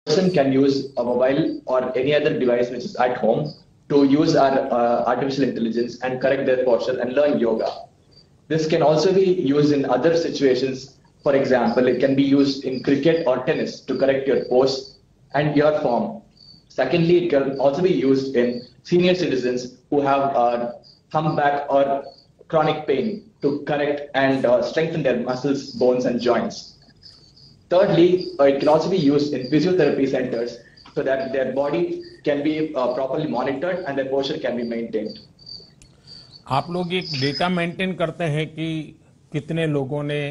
person can use a mobile or any other device which is at home to use our artificial intelligence and correct their posture and learn yoga. This can also be used in other situations. For example, it can be used in cricket or tennis to correct your pose and your form. Secondly, it can also be used in senior citizens who have thumb back or chronic pain to correct and strengthen their muscles, bones, and joints. Thirdly, it can also be used in physiotherapy centers so that their body can be properly monitored and their posture can be maintained. आप लोग एक data maintain करते हैं कि कितने लोगों ने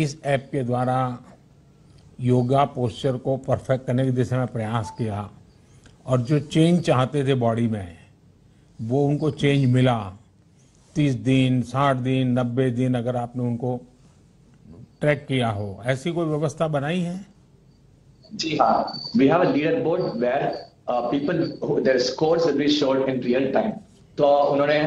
इस ऐप के द्वारा योगा पोस्चर को परफेक्ट करने की दिशा में प्रयास किया और जो चेंज चाहते थे बॉडी में वो उनको चेंज मिला? 30 दिन, 60 दिन, 90 दिन अगर आपने उनको ट्रैक किया हो, ऐसी कोई व्यवस्था बनाई है? जी हाँ, we have a leaderboard where their scores will be showed in real time. तो उन्होंने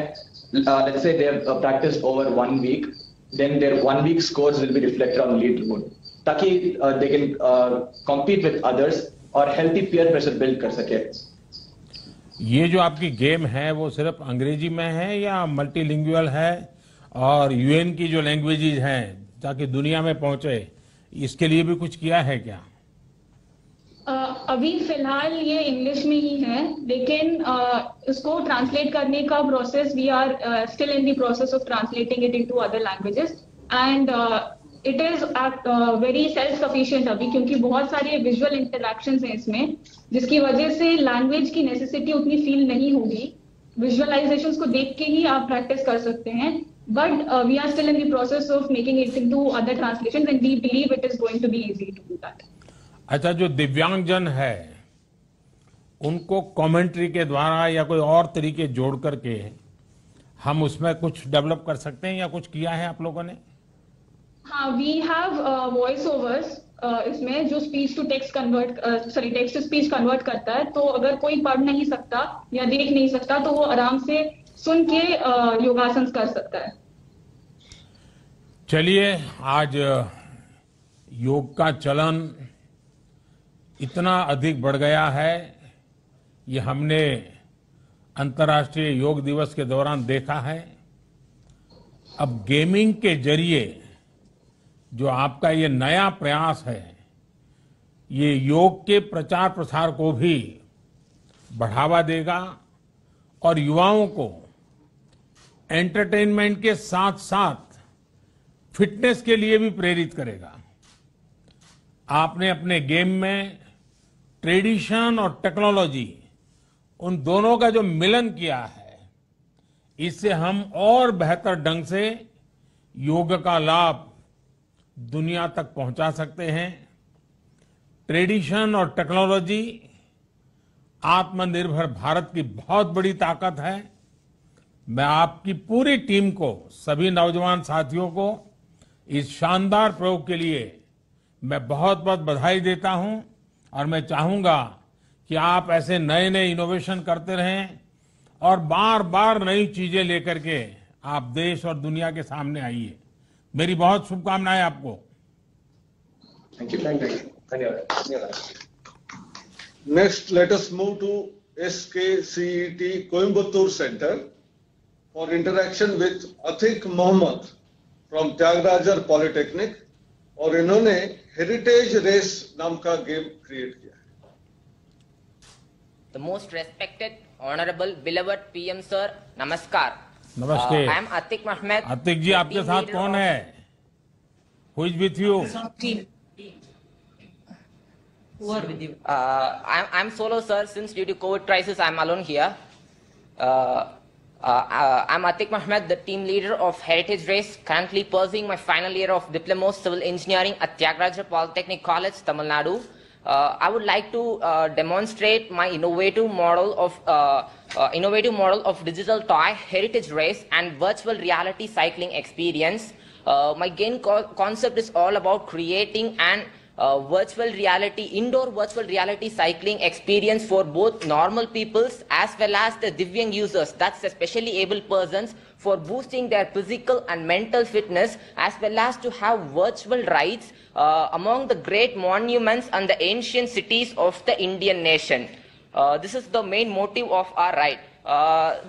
let's say they have practiced over 1 week, then their 1 week scores will be reflected on leaderboard ताकि they can compete with others और healthy peer pressure build कर सके. ये जो आपकी game है वो सिर्फ अंग्रेजी में है या मल्टीलिंगुअल है और यूएन की जो लैंग्वेजेज हैं ताकि दुनिया में पहुंचे, इसके लिए भी कुछ किया है क्या? अभी फिलहाल ये इंग्लिश में ही है, लेकिन इसको ट्रांसलेट करने का process we are still in the process of translating it into other languages and it is very self sufficient अभी, क्योंकि बहुत सारे विजुअल इंटरैक्शंस हैं इसमें, जिसकी वजह से लैंग्वेज की नेसेसिटी उतनी फील नहीं होगी. विजुअलाइजेशंस को देख के ही आप प्रैक्टिस कर सकते हैं, but we are still in the process of making it into other translations and we believe it is going to be easy to do that. अच्छा, जो दिव्यांगजन है उनको कमेंट्री के द्वारा या कोई और तरीके जोड़ करके हम उसमें कुछ डेवलप कर सकते हैं या कुछ किया है आप लोगों ने? हाँ, वी हैव वॉइस ओवर्स इसमें जो speech to text text to speech convert करता है. तो अगर कोई पढ़ नहीं सकता या देख नहीं सकता तो वो आराम से सुन के योगासन कर सकता है. चलिए, आज योग का चलन इतना अधिक बढ़ गया है, ये हमने अंतर्राष्ट्रीय योग दिवस के दौरान देखा है. अब गेमिंग के जरिए जो आपका ये नया प्रयास है, ये योग के प्रचार प्रसार को भी बढ़ावा देगा और युवाओं को एंटरटेनमेंट के साथ साथ फिटनेस के लिए भी प्रेरित करेगा. आपने अपने गेम में ट्रेडिशन और टेक्नोलॉजी, उन दोनों का जो मिलन किया है, इससे हम और बेहतर ढंग से योग का लाभ दुनिया तक पहुंचा सकते हैं. ट्रेडिशन और टेक्नोलॉजी आत्मनिर्भर भारत की बहुत बड़ी ताकत है. मैं आपकी पूरी टीम को, सभी नौजवान साथियों को इस शानदार प्रयोग के लिए मैं बहुत बहुत बधाई देता हूं और मैं चाहूंगा कि आप ऐसे नए नए इनोवेशन करते रहें और बार बार नई चीजें लेकर के आप देश और दुनिया के सामने आइए. मेरी बहुत शुभकामनाएं आपको. Thank you. धन्यवाद. Next, let us move to SKCET Coimbatore Center for interaction with Atik Mohammed from Tyagarajar Polytechnic. और इन्होंने हेरिटेज रेस नाम का गेम क्रिएट किया है. The most respected, honorable, beloved PM sir, नमस्कार. नमस्ते. I am Atik Mohammed. Atiq जी, आपके साथ कौन है? Who is with you? Who are with you? I'm solo, sir. Since due to COVID crisis, I'm alone here. I'm Atik Mohammed, the team leader of Heritage Race, currently pursuing my final year of Diploma of Civil Engineering at Tyagarajar Polytechnic College, Tamil Nadu. I would like to demonstrate my innovative model of digital toy, Heritage Race, and virtual reality cycling experience. My game concept is all about creating an virtual reality, indoor virtual reality cycling experience for both normal peoples as well as the Divyang users, that's especially able persons, for boosting their physical and mental fitness, as well as to have virtual rides among the great monuments and the ancient cities of the Indian nation. This is the main motive of our ride.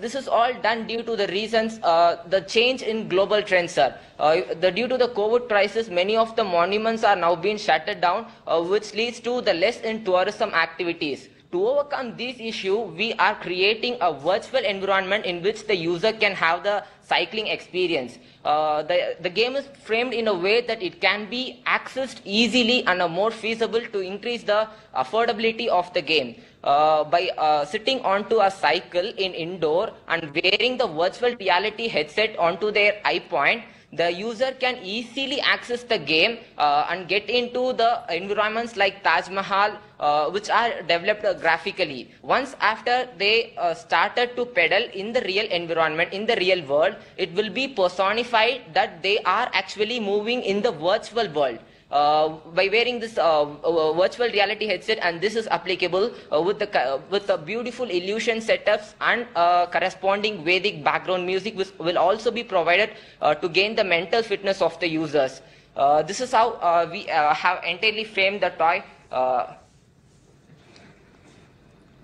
This is all done due to the reasons, the change in global trends, sir. Due to the COVID crisis, many of the monuments are now being shuttered down, which leads to the less in tourism activities. To overcome this issue, we are creating a virtual environment in which the user can have the cycling experience. The game is framed in a way that it can be accessed easily and more feasible to increase the affordability of the game. By sitting onto a cycle in indoor and wearing the virtual reality headset onto their eye point, the user can easily access the game and get into the environments like Taj Mahal, which are developed graphically. Once after they started to pedal in the real environment, in the real world, it will be personified that they are actually moving in the virtual world. By wearing this virtual reality headset, and this is applicable with the beautiful illusion setups and corresponding Vedic background music, which will also be provided to gain the mental fitness of the users. This is how we have entirely framed the toy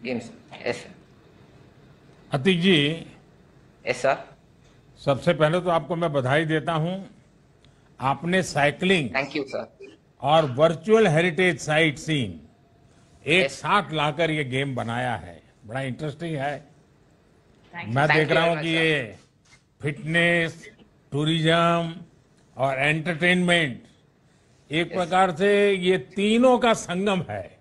games. Yes, sir. Atiq ji, Yes, sir. सबसे पहले तो आपको मैं बधाई देता हूं। आपने cycling Thank you, sir. और वर्चुअल हेरिटेज साइट सीइंग एक Yes. साथ लाकर ये गेम बनाया है, बड़ा इंटरेस्टिंग है। मैं Thank देख you रहा very हूं much, कि sir. ये फिटनेस, टूरिज्म और एंटरटेनमेंट, एक प्रकार से ये तीनों का संगम है।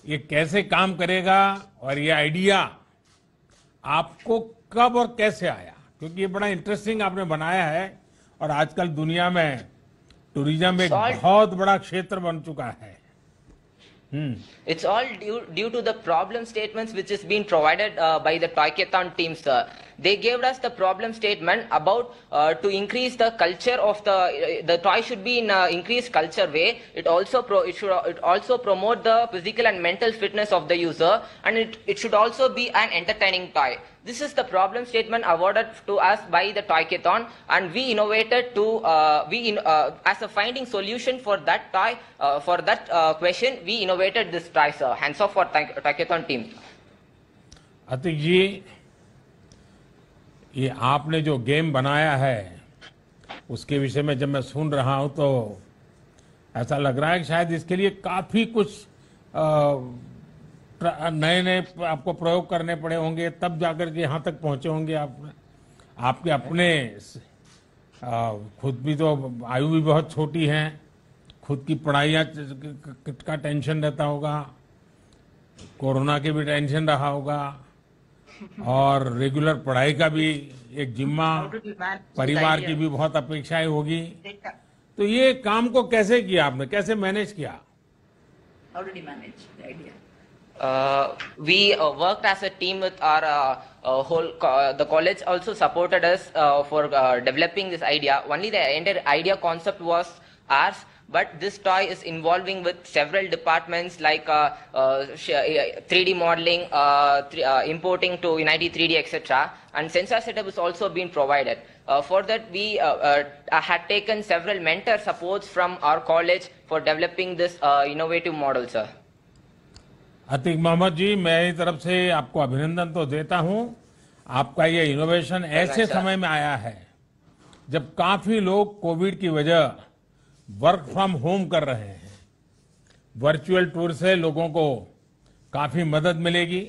ये कैसे काम करेगा और ये आइडिया आपको कब और कैसे आया? क्योंकि ये बड़ा इंटरेस्टिंग आपने बनाया है और आजकल दुनिया में टूरिज्म एक Salt. बहुत बड़ा क्षेत्र बन चुका है। It's all due to the problem statements which is being provided by the Toykathon team, sir. They gave us the problem statement about to increase the culture of the toy should be in increased culture way. It also promote the physical and mental fitness of the user, and it should also be an entertaining toy. This is the problem statement awarded to us by the Toykathon, and we innovated to as a finding solution for that toy for that question. We innovated this toy, sir. Hands off for Toykathon team. Atiq जी, ये आपने जो game बनाया है उसके विषय में जब मैं सुन रहा हूं तो ऐसा लग रहा है कि शायद इसके लिए काफी कुछ नए नए आपको प्रयोग करने पड़े होंगे, तब जाकर के यहाँ तक पहुंचे होंगे। आपके अपने खुद भी तो आयु भी बहुत छोटी है, खुद की पढ़ाइयाँ का टेंशन रहता होगा, कोरोना की भी टेंशन रहा होगा और रेगुलर पढ़ाई का भी एक जिम्मा, परिवार की भी बहुत अपेक्षाएं होगी। तो ये काम को कैसे किया आपने, कैसे मैनेज किया? How did you manage the idea? We worked as a team with our the college also supported us for developing this idea. Only the entire idea concept was ours, but this toy is involving with several departments like 3D modeling, importing to Unity 3D, etc. And sensor setup is also being provided. For that, we had taken several mentor supports from our college for developing this innovative model, sir. Atiq Mohammad जी, मेरी तरफ से आपको अभिनंदन तो देता हूं। आपका ये इनोवेशन ऐसे समय में आया है जब काफी लोग कोविड की वजह वर्क फ्रॉम होम कर रहे हैं। वर्चुअल टूर से लोगों को काफी मदद मिलेगी।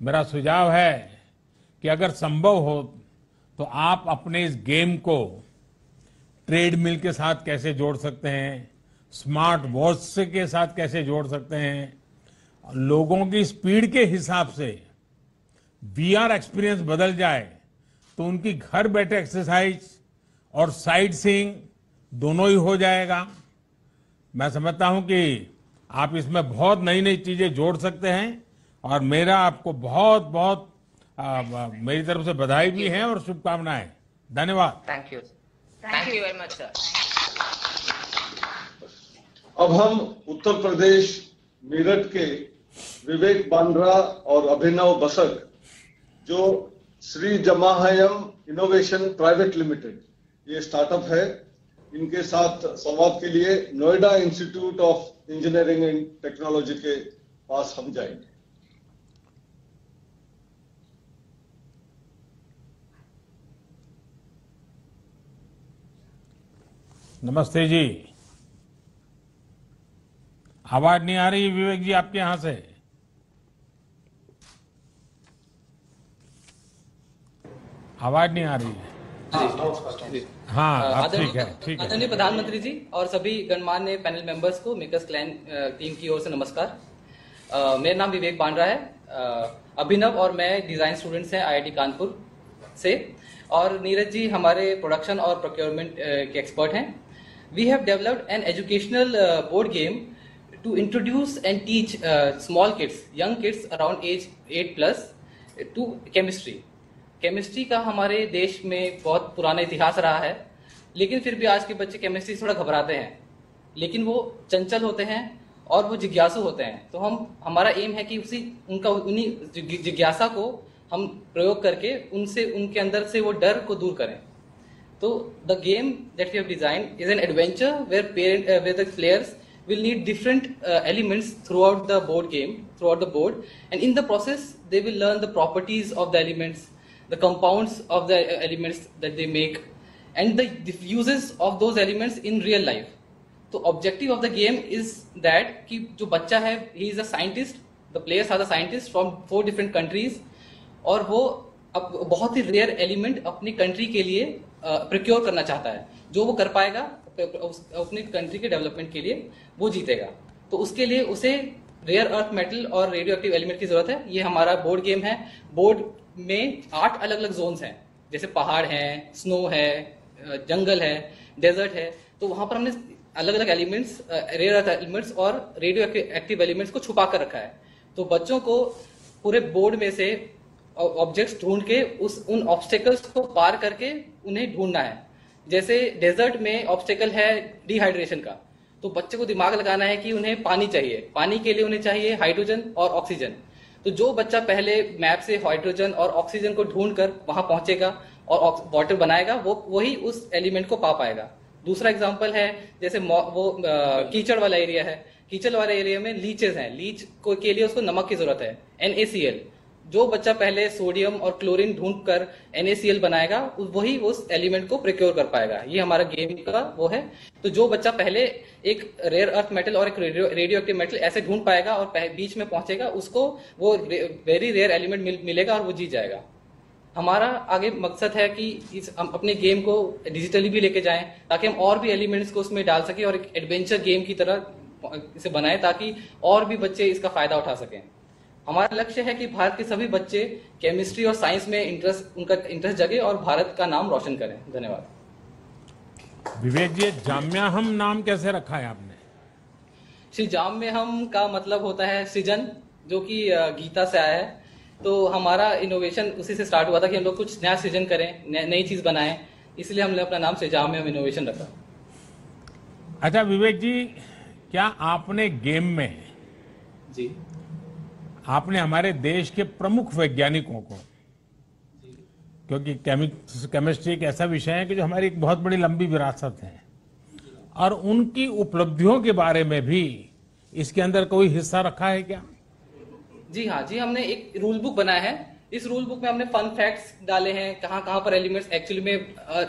मेरा सुझाव है कि अगर संभव हो तो आप अपने इस गेम को ट्रेडमिल के साथ कैसे जोड़ सकते हैं, स्मार्ट वॉच के साथ कैसे जोड़ सकते हैं, लोगों की स्पीड के हिसाब से वीआर एक्सपीरियंस बदल जाए तो उनकी घर बैठे एक्सरसाइज और साइट सीइंग दोनों ही हो जाएगा। मैं समझता हूं कि आप इसमें बहुत नई नई चीजें जोड़ सकते हैं और मेरा आपको बहुत बहुत मेरी तरफ से बधाई भी है और शुभकामनाएं। धन्यवाद। Thank you. Thank you very much, sir. अब हम उत्तर प्रदेश मेरठ के विवेक बांद्रा और अभिनव बसक, जो श्री जमाहयम इनोवेशन प्राइवेट लिमिटेड ये स्टार्टअप है, इनके साथ संवाद के लिए Noida institute of engineering and technology के पास हम जाएंगे। नमस्ते जी। आवाज नहीं आ रही विवेक जी आपके यहां से? आवाज नहीं आ रही है। हाँ, अब ठीक है, ठीक है। आदरणीय प्रधानमंत्री जी और सभी गणमान्य पैनल मेंबर्स को मेकर्स क्लैन टीम की ओर से नमस्कार। मेरा नाम विवेक बांद्रा है। अभिनव और मैं डिजाइन स्टूडेंट्स हैं IIT कानपुर से, और नीरज जी हमारे प्रोडक्शन और प्रोक्योरमेंट के एक्सपर्ट हैं। We have developed an educational board game to introduce and teach small kids, young kids around age 8+ to chemistry. Chemistry का हमारे देश में बहुत पुराना इतिहास रहा है, लेकिन फिर भी आज के बच्चे केमिस्ट्री से थोड़ा घबराते हैं, लेकिन वो चंचल होते हैं और वो जिज्ञासु होते हैं। तो हमारा एम है कि उन्हीं जिज्ञासा को हम प्रयोग करके उनके अंदर से वो डर को दूर करें। तो the game that we have designed is an adventure where the players will need different elements throughout the board, and in the process they will learn the properties of the elements, the compounds of the elements that they make, and the uses of those elements in real life. So objective of the game is that कि जो बच्चा है, he is a scientist, the players are the scientists from 4 different countries, और वो बहुत ही rare element अपनी country के लिए प्रोक्योर करना चाहता है। जो वो कर पाएगा अपनी कंट्री के डेवलपमेंट के लिए वो जीतेगा। तो उसके लिए उसे रेयर अर्थ मेटल और रेडियो एक्टिव एलिमेंट की जरूरत है। ये हमारा बोर्ड गेम है। बोर्ड में 8 अलग अलग जोन्स हैं, जैसे पहाड़ हैं, स्नो है, जंगल है, डेजर्ट है। तो वहां पर हमने अलग अलग एलिमेंट्स, रेयर अर्थ एलिमेंट्स और रेडियो एक्टिव एलिमेंट्स को छुपा कर रखा है। तो बच्चों को पूरे बोर्ड में से ऑब्जेक्ट्स ढूंढ के उन ऑब्स्टेकल्स को पार करके उन्हें ढूंढना है। जैसे डेजर्ट में ऑब्स्टेकल है डिहाइड्रेशन का, तो बच्चे को दिमाग लगाना है कि उन्हें पानी चाहिए। पानी के लिए उन्हें चाहिए हाइड्रोजन और ऑक्सीजन। तो जो बच्चा पहले मैप से हाइड्रोजन और ऑक्सीजन को ढूंढकर वहां पहुंचेगा और वाटर बनाएगा, वही उस एलिमेंट को पा पाएगा। दूसरा एग्जांपल है, जैसे वो कीचड़ वाला एरिया है। कीचड़ वाले एरिया में लीचेस हैं। लीच के लिए उसको नमक की जरूरत है, NaCl। जो बच्चा पहले सोडियम और क्लोरीन ढूंढकर NaCl बनाएगा, वही उस एलिमेंट को प्रोक्योर कर पाएगा। ये हमारा गेम का वो है। तो जो बच्चा पहले एक रेयर अर्थ मेटल और एक रेडियो एक्टिव मेटल ऐसे ढूंढ पाएगा और बीच में पहुंचेगा, उसको वो वेरी रेयर एलिमेंट मिलेगा और वो जीत जाएगा। हमारा आगे मकसद है कि हम अपने गेम को डिजिटली भी लेके जाएं, ताकि हम और भी एलिमेंट्स को उसमें डाल सकें और एक एडवेंचर गेम की तरह इसे बनाएं, ताकि और भी बच्चे इसका फायदा उठा सकें। हमारा लक्ष्य है कि भारत के सभी बच्चे केमिस्ट्री और साइंस में उनका इंटरेस्ट जगे और भारत का नाम रोशन करें। धन्यवाद। विवेक जी, जाम्याहम नाम कैसे रखा है आपने? श्री जाम्याहम का मतलब होता है सृजन, जो कि गीता से आया है। तो हमारा इनोवेशन उसी से स्टार्ट हुआ था कि हम लोग कुछ नया सृजन करें, नई चीज बनाएं, इसलिए हमने अपना नाम श्री जाम्याहम इनोवेशन रखा। अच्छा विवेक जी, क्या आपने गेम में जी आपने हमारे देश के प्रमुख वैज्ञानिकों को, क्योंकि केमिस्ट्री एक ऐसा विषय है कि जो हमारी एक बहुत बड़ी लंबी विरासत है, और उनकी उपलब्धियों के बारे में भी इसके अंदर कोई हिस्सा रखा है क्या? जी हाँ जी, हमने एक रूल बुक बनाया है। इस रूल बुक में हमने फन फैक्ट्स डाले हैं, कहाँ पर एलिमेंट्स एक्चुअली में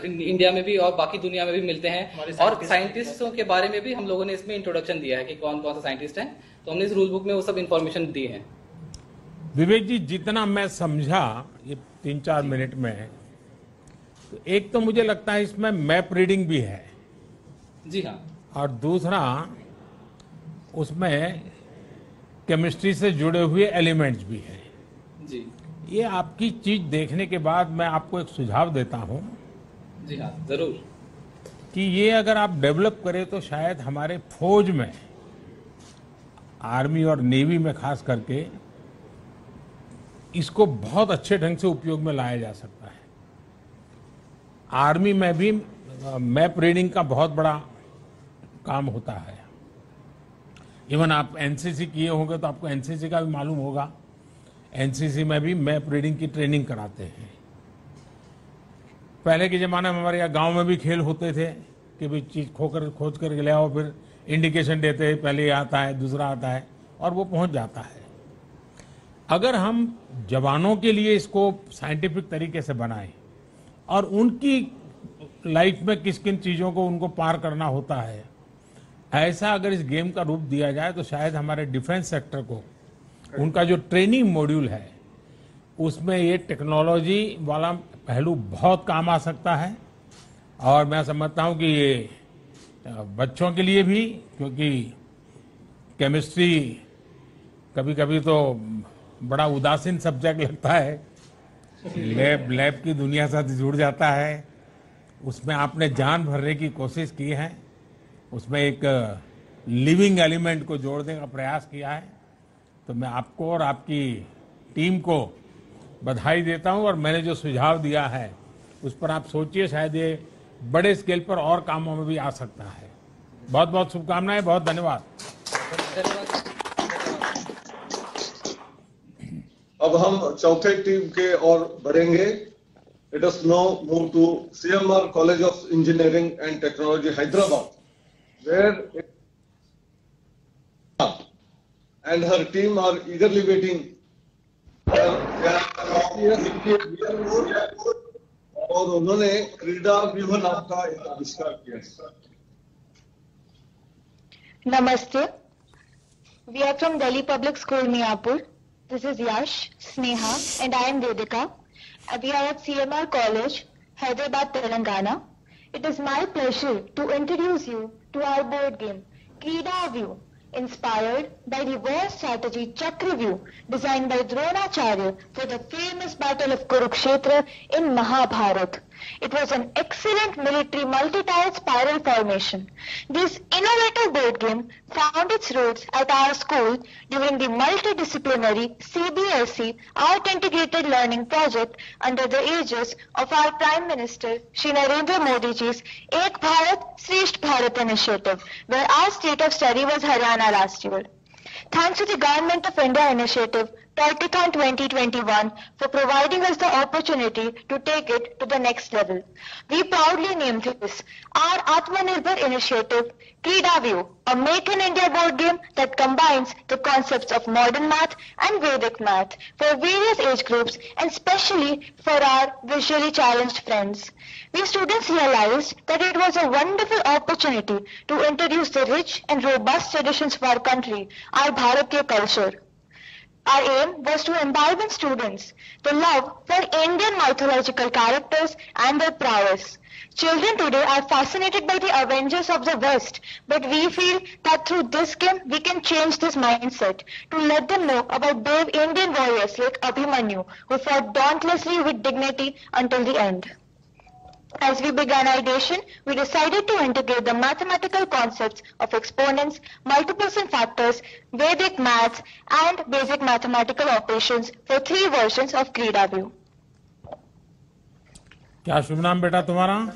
इंडिया में भी और बाकी दुनिया में भी मिलते हैं, और साइंटिस्टों के बारे में भी हम लोगों ने इसमें इंट्रोडक्शन दिया है कि कौन कौन सा साइंटिस्ट हैं। तो हमने इस रूल बुक में वो सब इन्फॉर्मेशन दी है। विवेक जी, जितना मैं समझा ये 3-4 मिनट में, तो एक तो मुझे लगता है इसमें मैप रीडिंग भी है। जी हाँ। और दूसरा उसमें केमिस्ट्री से जुड़े हुए एलिमेंट्स भी हैं। जी। ये आपकी चीज देखने के बाद मैं आपको एक सुझाव देता हूं। जी हाँ, जरूर। कि ये अगर आप डेवलप करें तो शायद हमारे फौज में, आर्मी और नेवी में खास करके, इसको बहुत अच्छे ढंग से उपयोग में लाया जा सकता है। आर्मी में भी मैप रीडिंग का बहुत बड़ा काम होता है, इवन आप एनसीसी किए होंगे तो आपको एनसीसी का भी मालूम होगा। एनसीसी में भी मैप रीडिंग की ट्रेनिंग कराते हैं। पहले के ज़माने में हमारे यहाँ गांव में भी खेल होते थे कि भाई चीज़ खोज कर ले आओ, फिर इंडिकेशन देते हैं, पहले आता है, दूसरा आता है और वो पहुंच जाता है। अगर हम जवानों के लिए इसको साइंटिफिक तरीके से बनाएं और उनकी लाइफ में किन किन चीज़ों को उनको पार करना होता है, ऐसा अगर इस गेम का रूप दिया जाए तो शायद हमारे डिफेंस सेक्टर को उनका जो ट्रेनिंग मॉड्यूल है उसमें ये टेक्नोलॉजी वाला पहलू बहुत काम आ सकता है। और मैं समझता हूँ कि ये बच्चों के लिए भी, क्योंकि केमिस्ट्री कभी कभी तो बड़ा उदासीन सब्जेक्ट लगता है, लैब की दुनिया से जुड़ जाता है, उसमें आपने जान भरने की कोशिश की है, उसमें एक लिविंग एलिमेंट को जोड़ने का प्रयास किया है। तो मैं आपको और आपकी टीम को बधाई देता हूं और मैंने जो सुझाव दिया है उस पर आप सोचिए, शायद ये बड़े स्केल पर और कामों में भी आ सकता है। बहुत बहुत शुभकामनाएं, बहुत धन्यवाद। अब हम चौथे टीम के और बढ़ेंगे। Let us now move to CMR College of Engineering and Technology, Hyderabad, where and her team are eagerly waiting और उन्होंने क्रीडा व्यूह नाम का एक आविष्कार किया। Namaste. We are from Delhi Public School, Miapur. This is Yash, Sneha, and I am Vedika. We are at CMR College, Hyderabad, Telangana. It is my pleasure to introduce you to our board game, Krida View, inspired by the war strategy Chakravyu, designed by Dronacharya for the famous battle of Kurukshetra in Mahabharata. It was an excellent military multi-tile spiral formation. This innovative board game found its roots at our school during the multidisciplinary CBSE Art Integrated Learning Project under the aegis of our Prime Minister Shri Narendra Modi ji's Ek Bharat Shresth Bharat initiative, where our state of study was Haryana last year. Thanks to the Government of India initiative Pratikan 2021 for providing us the opportunity to take it to the next level. We proudly named this our Atmanirbhar initiative, Krida View, a Make in India board game that combines the concepts of modern math and Vedic math for various age groups and especially for our visually challenged friends. We students realized that it was a wonderful opportunity to introduce the rich and robust traditions of our country, our Bharatiya culture. Our aim was to imbibe in students the love for Indian mythological characters and their prowess. Children today are fascinated by the Avengers of the West, but we feel that through this game we can change this mindset to let them know about brave Indian warriors like Abhimanyu, who fought dauntlessly with dignity until the end. As we began ideation, we decided to integrate the mathematical concepts of exponents, multiples and factors, Vedic maths, and basic mathematical operations for 3 versions of Krida View. क्या शुभ नाम बेटा तुम्हारा?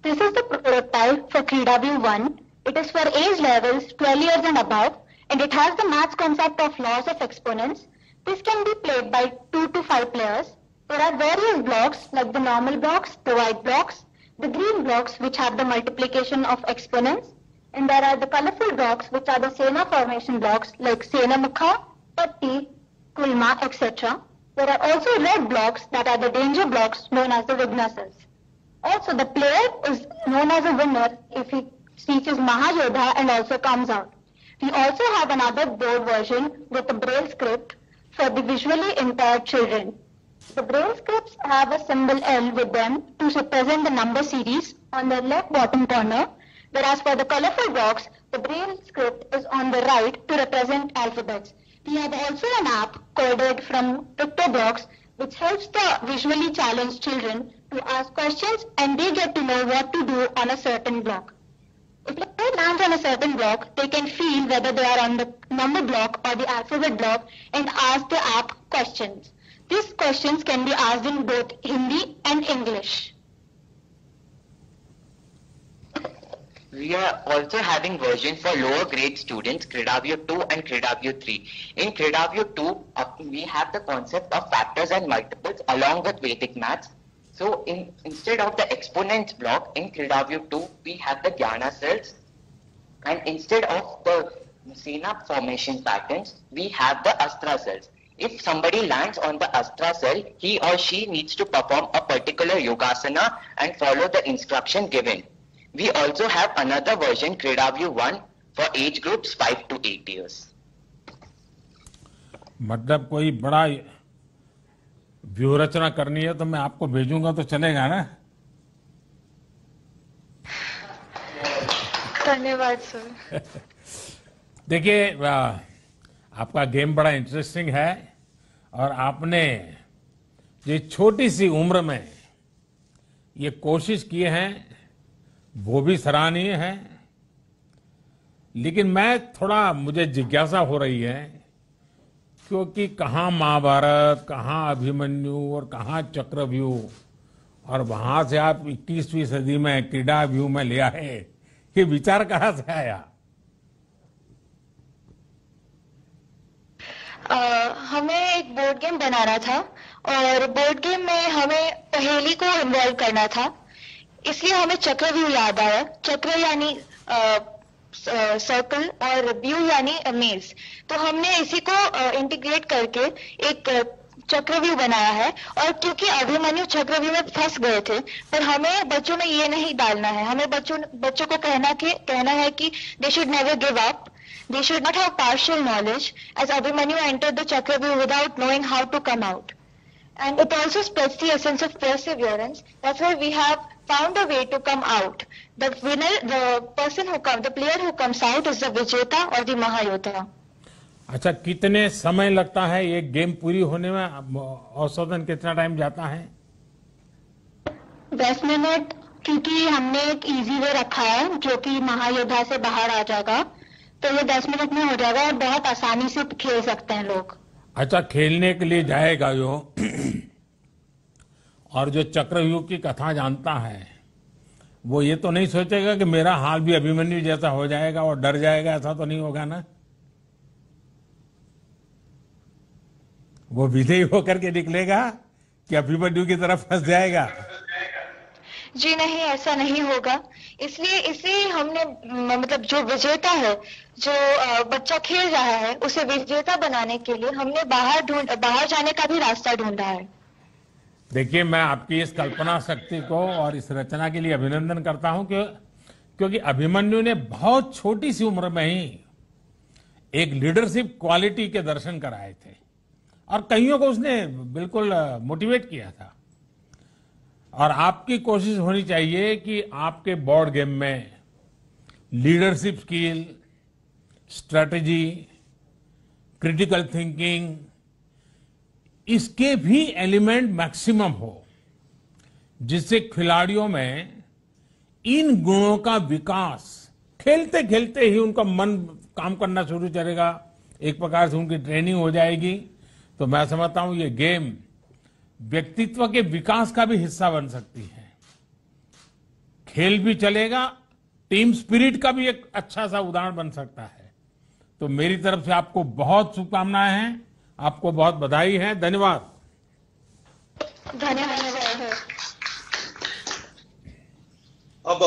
This is the prototype for Krida View 1. It is for age levels 12 years and above, and it has the maths concept of laws of exponents. This can be played by 2 to 5 players. There are various blocks like the normal blocks, the white blocks, the green blocks which have the multiplication of exponents, and there are the colorful blocks which are the Sena formation blocks like Sena Mukha, Patti, Kulma, etc. There are also red blocks that are the danger blocks known as the Vignasas. Also, the player is known as a winner if he teaches Mahayodha and also comes out. We also have another board version with a braille script for the visually impaired children. The braille scripts have a symbol L with them to represent the number series on the left bottom corner, whereas for the colorful blocks, the braille script is on the right to represent alphabets. We have also an app coded from PictoBlocks which helps the visually challenged children to ask questions and they get to know what to do on a certain block. If they land on a certain block, they can feel whether they are on the number block or the alphabet block and ask the app questions. These questions can be asked in both Hindi and English. We are also having versions for lower grade students, Credavio 2 and Credavio 3. In Credavio 2, we have the concept of factors and multiples along with Vedic maths. So instead of the exponents block in Credavio 2, we have the Jnana cells. And instead of the synapse formation patterns, we have the Astra cells. If somebody lands on the Astra cell, he or she needs to perform a particular yogasana and follow the instruction given. We also have another version, Credavio 1, for age groups 5 to 8 years. मतलब कोई बड़ा व्यूह रचना करनी है तो मैं आपको भेजूंगा तो चलेगा ना? धन्यवाद सर। देखिए, आपका गेम बड़ा इंटरेस्टिंग है और आपने ये छोटी सी उम्र में ये कोशिश किए हैं, वो भी सराहनीय है। लेकिन मुझे जिज्ञासा हो रही है, क्योंकि कहाँ महाभारत, कहाँ अभिमन्यु और कहाँ चक्रव्यूह, और वहां से आप 21वीं सदी में क्रीडाव्यूह में ले आए, ये विचार कहाँ से आया? हमें एक बोर्ड गेम बनाना था और बोर्ड गेम में हमें पहेली को इन्वॉल्व करना था, इसलिए हमें चक्रव्यूह याद आया। चक्र यानी सर्कल और व्यू यानी मेज, तो हमने इसी को इंटीग्रेट करके एक चक्रव्यूह बनाया है। और क्योंकि अभिमन्यु चक्रव्यूह में फंस गए थे, पर हमें बच्चों में ये नहीं डालना है। हमें बच्चों को कहना है कि they should never give up, they should not have partial knowledge, as Abhimanyu entered the Chakravyuh without knowing how to come out. And it also spreads the essence of perseverance. That's why we have found a way to come out. The winner, the player who comes out is the Vijeta or the Mahayodha. अच्छा, कितने समय लगता है ये game पूरी होने में? औसतन कितना टाइम जाता है? 10 मिनट, क्योंकि हमने एक इजी वे रखा है जो कि महायोद्धा से बाहर आ जाएगा, तो ये 10 मिनट में हो जाएगा और बहुत आसानी से खेल सकते हैं लोग। अच्छा, खेलने के लिए जाएगा जो और जो चक्रव्यूह की कथा जानता है, वो ये तो नहीं सोचेगा कि मेरा हाल भी अभिमन्यु जैसा हो जाएगा और डर जाएगा, ऐसा तो नहीं होगा ना? वो विधेय होकर के निकलेगा कि अभिमन्यु की तरफ फंस जाएगा? जी नहीं, ऐसा नहीं होगा। इसलिए हमने मतलब जो विजेता है, जो बच्चा खेल रहा है, उसे विजेता बनाने के लिए हमने बाहर जाने का भी रास्ता ढूंढा है। देखिए, मैं आपकी इस कल्पना शक्ति को और इस रचना के लिए अभिनंदन करता हूं, क्योंकि अभिमन्यु ने बहुत छोटी सी उम्र में ही एक लीडरशिप क्वालिटी के दर्शन कराए थे और कईयों को उसने बिल्कुल मोटिवेट किया था। और आपकी कोशिश होनी चाहिए कि आपके बोर्ड गेम में leadership skill, strategy, critical thinking, इसके भी एलिमेंट मैक्सिमम हो, जिससे खिलाड़ियों में इन गुणों का विकास खेलते खेलते ही उनका मन काम करना शुरू करेगा, एक प्रकार से उनकी ट्रेनिंग हो जाएगी। तो मैं समझता हूं ये गेम व्यक्तित्व के विकास का भी हिस्सा बन सकती है। खेल भी चलेगा, टीम स्पिरिट का भी एक अच्छा सा उदाहरण बन सकता है। तो मेरी तरफ से आपको बहुत शुभकामनाएं हैं, आपको बहुत बधाई है। धन्यवाद। धन्यवाद। अब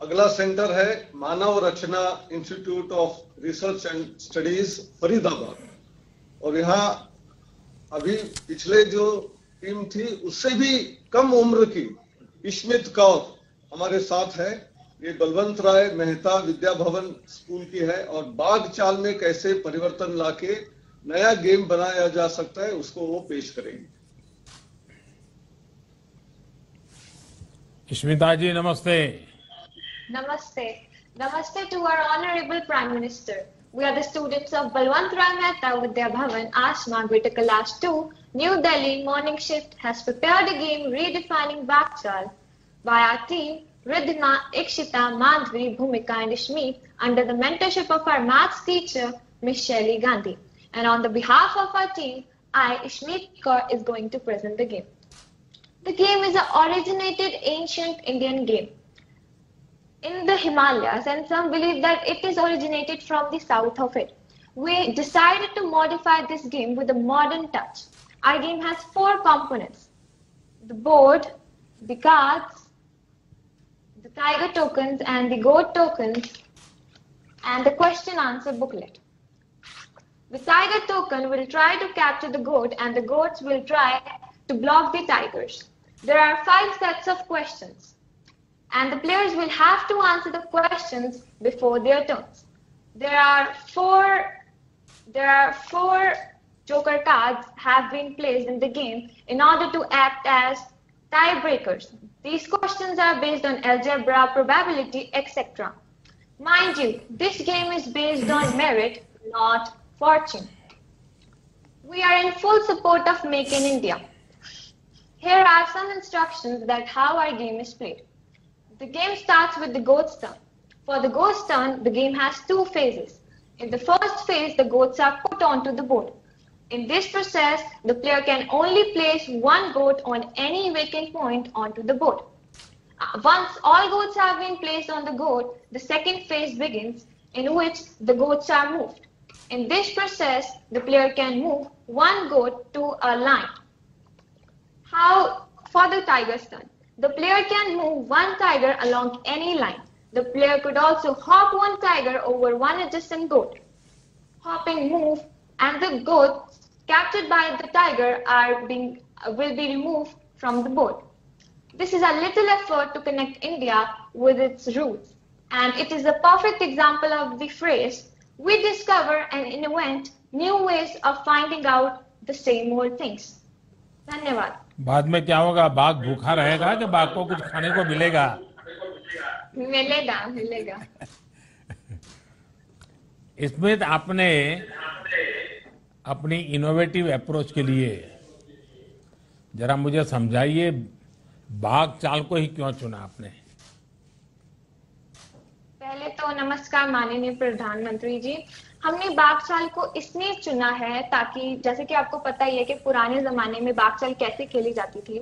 अगला सेंटर है Manav Rachna institute of research and studies Faridabad, और यहाँ अभी पिछले जो टीम थी उससे भी कम उम्र की स्मित कौर हमारे साथ है। ये बलवंत राय मेहता विद्या भवन स्कूल की है और बाघ चाल में कैसे परिवर्तन लाके नया गेम बनाया जा सकता है उसको वो पेश करेंगे। स्मिता जी नमस्ते। Namaste. Namaste to our Honorable Prime Minister. We are the students of Balwant Rai Mehta Vidya Bhavan, Ashma, Greater Kailash 2, New Delhi. Morning Shift has prepared a game redefining Bakchal by our team, Ridhima, Ikshita, Madhvi, Bhumika and Ishmeet under the mentorship of our maths teacher, Ms. Shelly Gandhi. And on the behalf of our team, I, Ishmeet Kaur, is going to present the game. The game is an originated ancient Indian game. in the Himalayas, and some believe that it is originated from the south of it. We decided to modify this game with a modern touch. Our game has 4 components: the board, the cards, the tiger tokens and the goat tokens, and the question answer booklet. The tiger token will try to capture the goat and the goats will try to block the tigers. There are 5 sets of questions and the players will have to answer the questions before their turns. There are four joker cards have been placed in the game in order to act as tiebreakers. These questions are based on algebra, probability, etc. Mind you, this game is based on merit, not fortune. We are in full support of Make in India. Here are some instructions that how our game is played. The game starts with the goat's turn. For the goat's turn, the game has 2 phases. In the first phase, the goats are put onto the board. In this process, the player can only place 1 goat on any vacant point onto the board. Once all goats have been placed on the goat, the second phase begins, in which the goats are moved. In this process, the player can move 1 goat to a line. How for the tiger's turn? The player can move 1 tiger along any line. The player could also hop 1 tiger over 1 adjacent goat. Hopping move and the goats captured by the tiger will be removed from the board. This is a little effort to connect India with its roots, and it is a perfect example of the phrase, we discover and invent new ways of finding out the same old things. धन्यवाद। बाद में क्या होगा? बाघ भूखा रहेगा कि बाघ को कुछ खाने को मिलेगा? मिलेगा। इसमें आपने अपनी इनोवेटिव अप्रोच के लिए जरा मुझे समझाइए, बाघ चाल को ही क्यों चुना आपने? पहले तो नमस्कार माननीय प्रधानमंत्री जी। हमने बाघ चाल को इसलिए चुना है ताकि जैसे कि आपको पता ही है कि पुराने जमाने में बाघ चाल कैसे खेली जाती थी।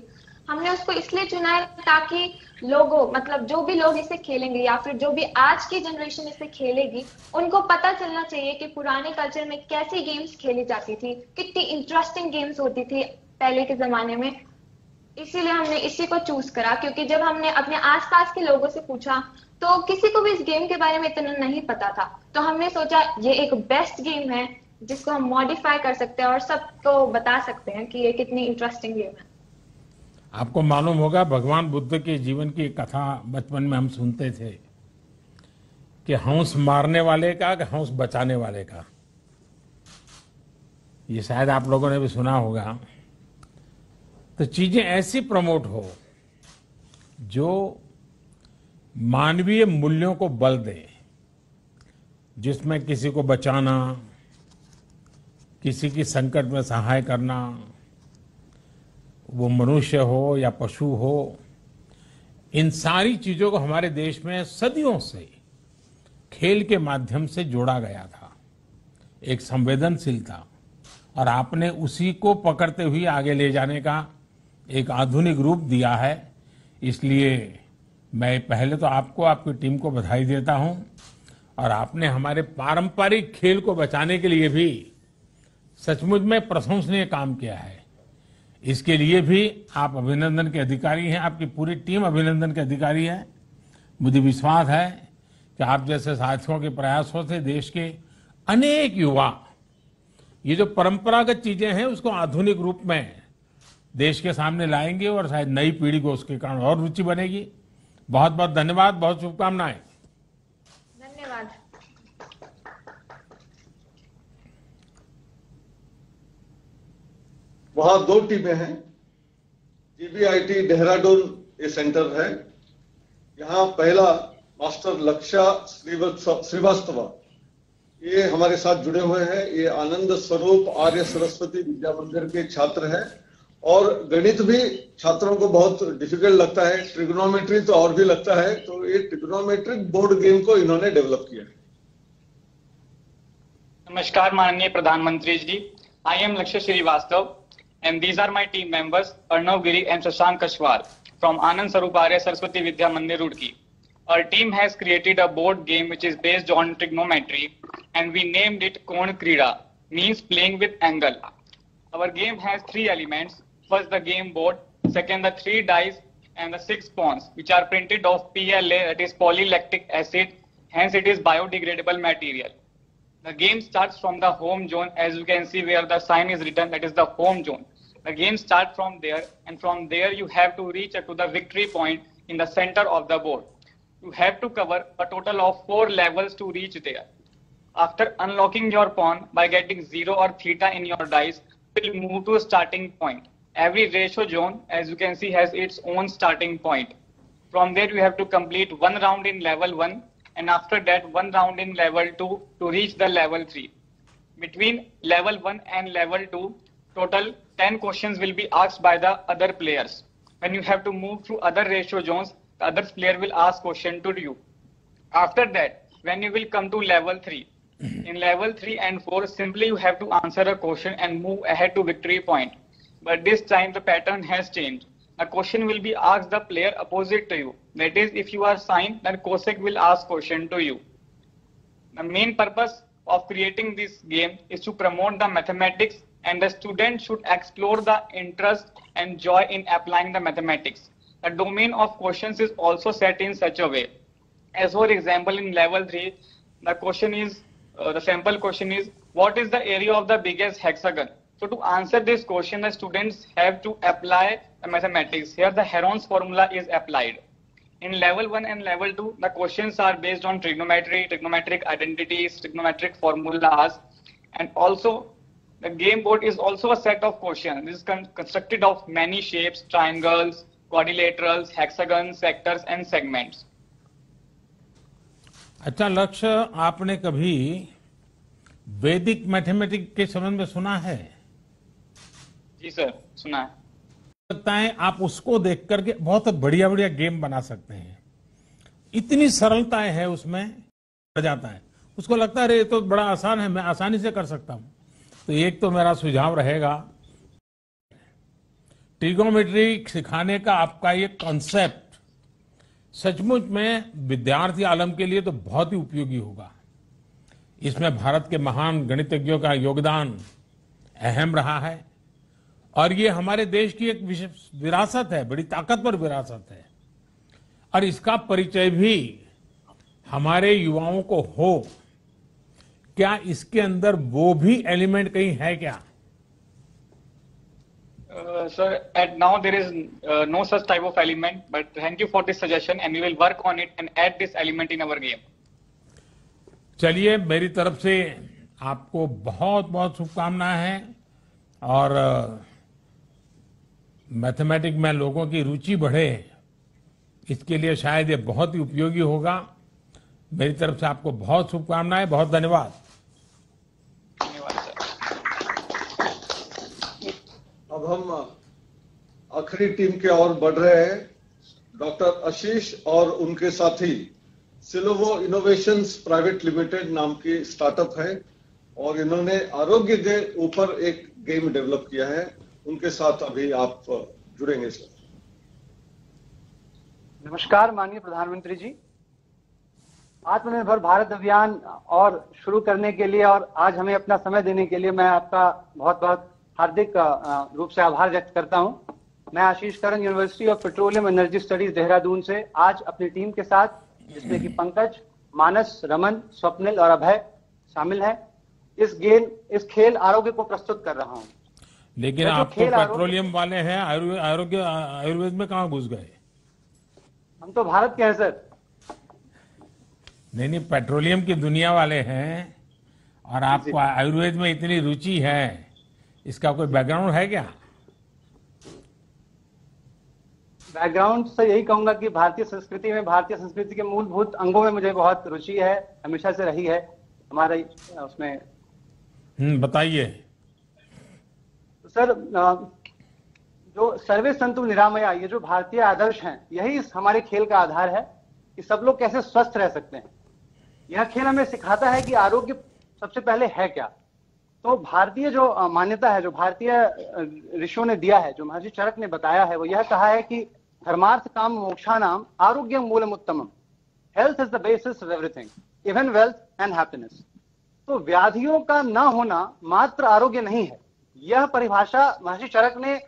हमने उसको इसलिए चुना है ताकि लोगों मतलब जो भी लोग इसे खेलेंगे या फिर जो भी आज की जनरेशन इसे खेलेगी, उनको पता चलना चाहिए कि पुराने कल्चर में कैसी गेम्स खेली जाती थी, कितनी इंटरेस्टिंग गेम्स होती थी पहले के जमाने में। इसीलिए हमने इसी को चूज करा, क्योंकि जब हमने अपने आसपास के लोगों से पूछा तो किसी को भी इस गेम के बारे में इतना नहीं पता था। तो हमने सोचा ये एक बेस्ट गेम है जिसको हम मॉडिफाई कर सकते हैं और सबको बता सकते हैं कि ये कितनी इंटरेस्टिंग गेम है। आपको मालूम होगा भगवान बुद्ध के जीवन की कथा बचपन में हम सुनते थे कि हंस मारने वाले का कि हंस बचाने वाले का। ये शायद आप लोगों ने भी सुना होगा। तो चीजें ऐसी प्रमोट हो जो मानवीय मूल्यों को बल दे, जिसमें किसी को बचाना, किसी की संकट में सहाय करना, वो मनुष्य हो या पशु हो, इन सारी चीजों को हमारे देश में सदियों से खेल के माध्यम से जोड़ा गया था, एक संवेदनशीलता, और आपने उसी को पकड़ते हुए आगे ले जाने का एक आधुनिक रूप दिया है। इसलिए मैं पहले तो आपको, आपकी टीम को बधाई देता हूं, और आपने हमारे पारंपरिक खेल को बचाने के लिए भी सचमुच में प्रशंसनीय काम किया है। इसके लिए भी आप अभिनंदन के अधिकारी हैं, आपकी पूरी टीम अभिनंदन के अधिकारी है। मुझे विश्वास है कि आप जैसे साथियों के प्रयासों से देश के अनेक युवा ये जो परंपरागत चीजें हैं उसको आधुनिक रूप में देश के सामने लाएंगे और शायद नई पीढ़ी को उसके कारण और रुचि बनेगी। बहुत बहुत धन्यवाद, बहुत शुभकामनाएं। धन्यवाद। वहां 2 टीमें हैं। GBIT देहरादून ये सेंटर है। यहाँ पहला मास्टर लक्षा श्रीवास्तव ये हमारे साथ जुड़े हुए हैं। ये आनंद स्वरूप आर्य सरस्वती विद्या मंदिर के छात्र हैं और गणित भी छात्रों को बहुत डिफिकल्ट लगता है, ट्रिग्नोमेट्री तो और भी लगता है, तो ये ट्रिग्नोमेट्रिक बोर्ड गेम को इन्होंने डेवलप किया है। नमस्कार माननीय प्रधानमंत्री जी, I am Lakshya Srivastava and these are my team members Arnav Giri and Shashank Kashwar from Anand Swarup Arya Saraswati Vidya Mandir Roorkee. our team has created a board game which is based on trigonometry, and we named it Kon Krida, means playing with angle. Our game has 3 elements. First, the game board. Second, the 3 dice and the 6 pawns, which are printed of PLA, that is polylactic acid. Hence, it is biodegradable material. The game starts from the home zone, as you can see where the sign is written, that is the home zone. The game starts from there, and from there you have to reach to the victory point in the center of the board. You have to cover a total of 4 levels to reach there. After unlocking your pawn by getting 0 or theta in your dice, you will move to a starting point. Every ratio zone, as you can see, has its own starting point. From there, you have to complete 1 round in level 1, and after that 1 round in level 2 to reach the level 3. Between level 1 and level 2, total 10 questions will be asked by the other players. When you have to move through other ratio zones, the other player will ask question to you. After that, when you will come to level 3, in level 3 and 4, simply you have to answer a question and move ahead to victory point. But this time the pattern has changed. A question will be asked the player opposite to you. That is, if you are signed, then Cossack will ask question to you. The main purpose of creating this game is to promote the mathematics, and the student should explore the interest and joy in applying the mathematics. The domain of questions is also set in such a way. As for example, in level 3, the question is, the sample question is, what is the area of the biggest hexagon? So to answer this question, the students have to apply the mathematics. Here the Heron's formula is applied. In level 1 and level 2, the questions are based on trigonometry, trigonometric identities, trigonometric formulas, and also the game board is also a set of questions. This is constructed of many shapes, triangles, quadrilaterals, hexagons, sectors and segments. अच्छा लक्ष्य, आपने कभी वैदिक mathematics के संबंध में सुना है? जी सर, सुना है। लगता है आप उसको देख करके बहुत बढ़िया बढ़िया गेम बना सकते हैं। इतनी सरलता है उसमें, बढ़ जाता है, उसको लगता है अरे ये तो बड़ा आसान है, मैं आसानी से कर सकता हूं। तो एक तो मेरा सुझाव रहेगा, ट्रिगोनोमेट्री सिखाने का आपका ये कॉन्सेप्ट सचमुच में विद्यार्थी आलम के लिए तो बहुत ही उपयोगी होगा। इसमें भारत के महान गणितज्ञों का योगदान अहम रहा है, और ये हमारे देश की एक विरासत है, बड़ी ताकतवर विरासत है, और इसका परिचय भी हमारे युवाओं को हो। क्या इसके अंदर वो भी एलिमेंट कहीं है क्या? Sir, at now there is no such type of element, but thank you for this suggestion and we will work on it and add this element in our game. चलिए, मेरी तरफ से आपको बहुत बहुत शुभकामनाएं हैं, और मैथमेटिक्स में लोगों की रुचि बढ़े, इसके लिए शायद ये बहुत ही उपयोगी होगा। मेरी तरफ से आपको बहुत शुभकामनाएं, बहुत धन्यवाद। अब हम आखिरी टीम के ओर बढ़ रहे हैं। डॉक्टर आशीष और उनके साथी सिलोवो इनोवेशंस प्राइवेट लिमिटेड नाम की स्टार्टअप है, और इन्होंने आरोग्य के ऊपर एक गेम डेवलप किया है। उनके साथ अभी आप जुड़ेंगे सर। नमस्कार माननीय प्रधानमंत्री जी, आत्मनिर्भर भारत अभियान और शुरू करने के लिए और आज हमें अपना समय देने के लिए मैं आपका बहुत बहुत हार्दिक रूप से आभार व्यक्त करता हूं। मैं Ashish Karan, university of petroleum energy studies Dehradun से आज अपनी टीम के साथ, जिसमें कि पंकज, मानस, रमन, स्वप्निल और अभय शामिल हैं, इस खेल आरोग्य को प्रस्तुत कर रहा हूं। लेकिन आप तो पेट्रोलियम वाले हैं, आयुर्वेद में कहां घुस गए? हम तो भारत के हैं सर। नहीं, पेट्रोलियम की दुनिया वाले हैं, और आपको आयुर्वेद में इतनी रुचि है, इसका कोई बैकग्राउंड है क्या? बैकग्राउंड से यही कहूंगा कि भारतीय संस्कृति के मूलभूत अंगों में मुझे बहुत रुचि है, हमेशा से रही है हमारे उसमें। बताइए। तो सर, जो सर्वे संतु निरामया, ये जो भारतीय आदर्श हैं, यही हमारे खेल का आधार है कि सब लोग कैसे स्वस्थ रह सकते हैं। यह खेल हमें सिखाता है कि आरोग्य सबसे पहले है क्या। तो भारतीय जो मान्यता है, जो भारतीय ऋषियों ने दिया है, जो महर्षि चरक ने बताया है, वो यह कहा है कि धर्मार्थ काम मोक्षानाम आरोग्यम मूलम उत्तमम। Health is the basis of everything, even wealth and happiness. तो व्याधियों का ना होना मात्र आरोग्य नहीं है। यह परिभाषा महर्षि चरक ने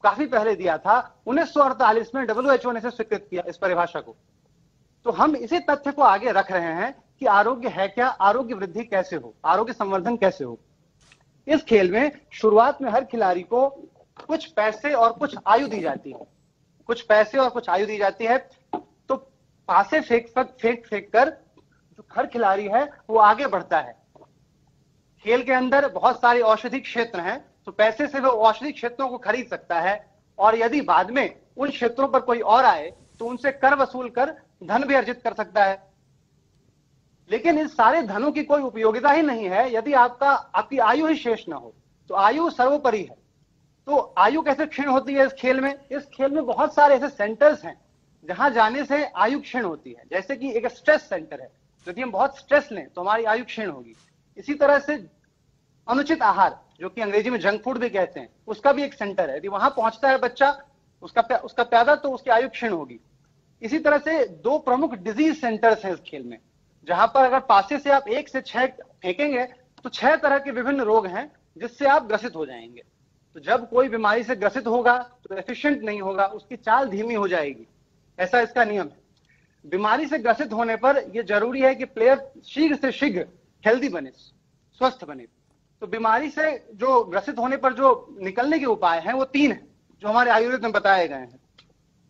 काफी पहले दिया था, 1948 में WHO ने इसे स्वीकृत किया इस परिभाषा को। तो हम इसी तथ्य को आगे रख रहे हैं कि आरोग्य है क्या, आरोग्य वृद्धि कैसे हो, आरोग्य संवर्धन कैसे हो। इस खेल में शुरुआत में हर खिलाड़ी को कुछ पैसे और कुछ आयु दी जाती है, कुछ पैसे और कुछ आयु दी जाती है। तो पासे फेंक कर जो हर खिलाड़ी है वो आगे बढ़ता है। खेल के अंदर बहुत सारे औषधि क्षेत्र हैं, तो पैसे से वो औषधि क्षेत्रों को खरीद सकता है, और यदि बाद में उन क्षेत्रों पर कोई और आए तो उनसे कर वसूल कर धन भी अर्जित कर सकता है। लेकिन इस सारे धनों की कोई उपयोगिता ही नहीं है यदि आपकी आयु ही शेष ना हो। तो आयु सर्वोपरि है। तो आयु कैसे क्षीण होती है इस खेल में? इस खेल में बहुत सारे ऐसे सेंटर्स हैं जहां जाने से आयु क्षीण होती है। जैसे कि एक स्ट्रेस सेंटर है, यदि हम बहुत स्ट्रेस लें तो हमारी आयु क्षीण होगी। इसी तरह से अनुचित आहार, जो कि अंग्रेजी में जंक फूड भी कहते हैं, उसका भी एक सेंटर है। यदि वहां पहुंचता है बच्चा उसका प्यादा, तो उसकी आयु क्षीण होगी। इसी तरह से 2 प्रमुख डिजीज सेंटर्स हैं इस खेल में, जहां पर अगर पासे से आप 1 से 6 फेंकेंगे तो 6 तरह के विभिन्न रोग हैं जिससे आप ग्रसित हो जाएंगे। तो जब कोई बीमारी से ग्रसित होगा तो एफिशिएंट नहीं होगा, उसकी चाल धीमी हो जाएगी, ऐसा इसका नियम है। बीमारी से ग्रसित होने पर यह जरूरी है कि प्लेयर शीघ्र से शीघ्र हेल्दी बने, स्वस्थ बने। तो बीमारी से जो ग्रसित होने पर जो निकलने के उपाय हैं वो 3 हैं जो हमारे आयुर्वेद में बताए गए हैं।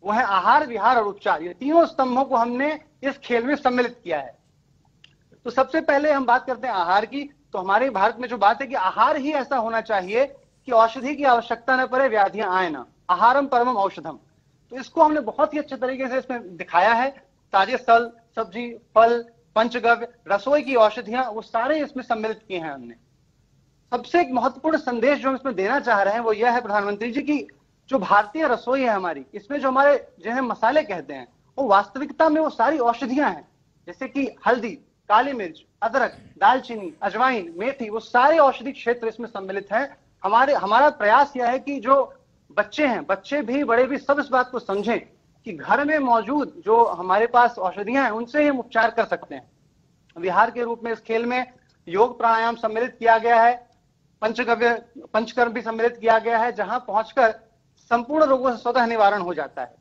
वो है आहार, विहार और उपचार। ये तीनों स्तंभों को हमने इस खेल में सम्मिलित किया है। तो सबसे पहले हम बात करते हैं आहार की। तो हमारे भारत में जो बात है कि आहार ही ऐसा होना चाहिए कि औषधि की आवश्यकता न पड़े, व्याधियां आए ना। आहारम परमम औषधम। तो इसको हमने बहुत ही अच्छे तरीके से इसमें दिखाया है। ताजे फल, सब्जी, फल, पंचगव्य, रसोई की औषधियां, वो सारे इसमें सम्मिलित किए हैं हमने। सबसे एक महत्वपूर्ण संदेश जो हम इसमें देना चाह रहे हैं वो यह है प्रधानमंत्री जी की जो भारतीय रसोई है हमारी, इसमें जो हमारे जिन्हें मसाले कहते हैं वो वास्तविकता में वो सारी औषधियां हैं। जैसे कि हल्दी, काली मिर्च, अदरक, दालचीनी, अजवाइन, मेथी, वो सारे औषधि क्षेत्र इसमें सम्मिलित हैं। हमारा प्रयास यह है कि जो बच्चे हैं, बच्चे भी बड़े भी सब इस बात को समझें कि घर में मौजूद जो हमारे पास औषधियां हैं उनसे हम उपचार कर सकते हैं। विहार के रूप में इस खेल में योग प्राणायाम सम्मिलित किया गया है, पंचकर्म भी सम्मिलित किया गया है, जहां पहुंचकर संपूर्ण रोगों से स्वतः निवारण हो जाता है।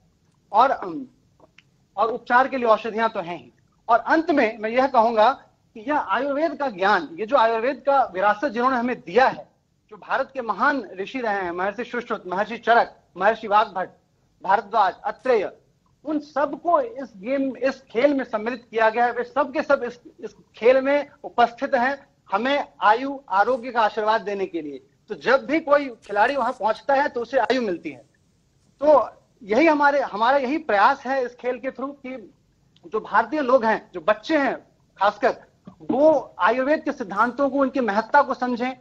और उपचार के लिए औषधियां तो हैं ही। और अंत में मैं यह कहूंगा कि यह आयुर्वेद का ज्ञान, ये जो आयुर्वेद का विरासत जिन्होंने हमें दिया है, जो भारत के महान ऋषि रहे हैं, महर्षि सुश्रुत, महर्षि चरक, महर्षि वाग्भट, भारद्वाज, अत्रेय, उन सबको इस खेल में सम्मिलित किया गया है। वे सब के सब इस खेल में उपस्थित हैं हमें आयु, आरोग्य का आशीर्वाद देने के लिए। तो जब भी कोई खिलाड़ी वहां पहुंचता है तो उसे आयु मिलती है। तो यही हमारा यही प्रयास है इस खेल के थ्रू कि जो भारतीय लोग हैं, जो बच्चे हैं खासकर, वो आयुर्वेद के सिद्धांतों को, उनकी महत्ता को समझें,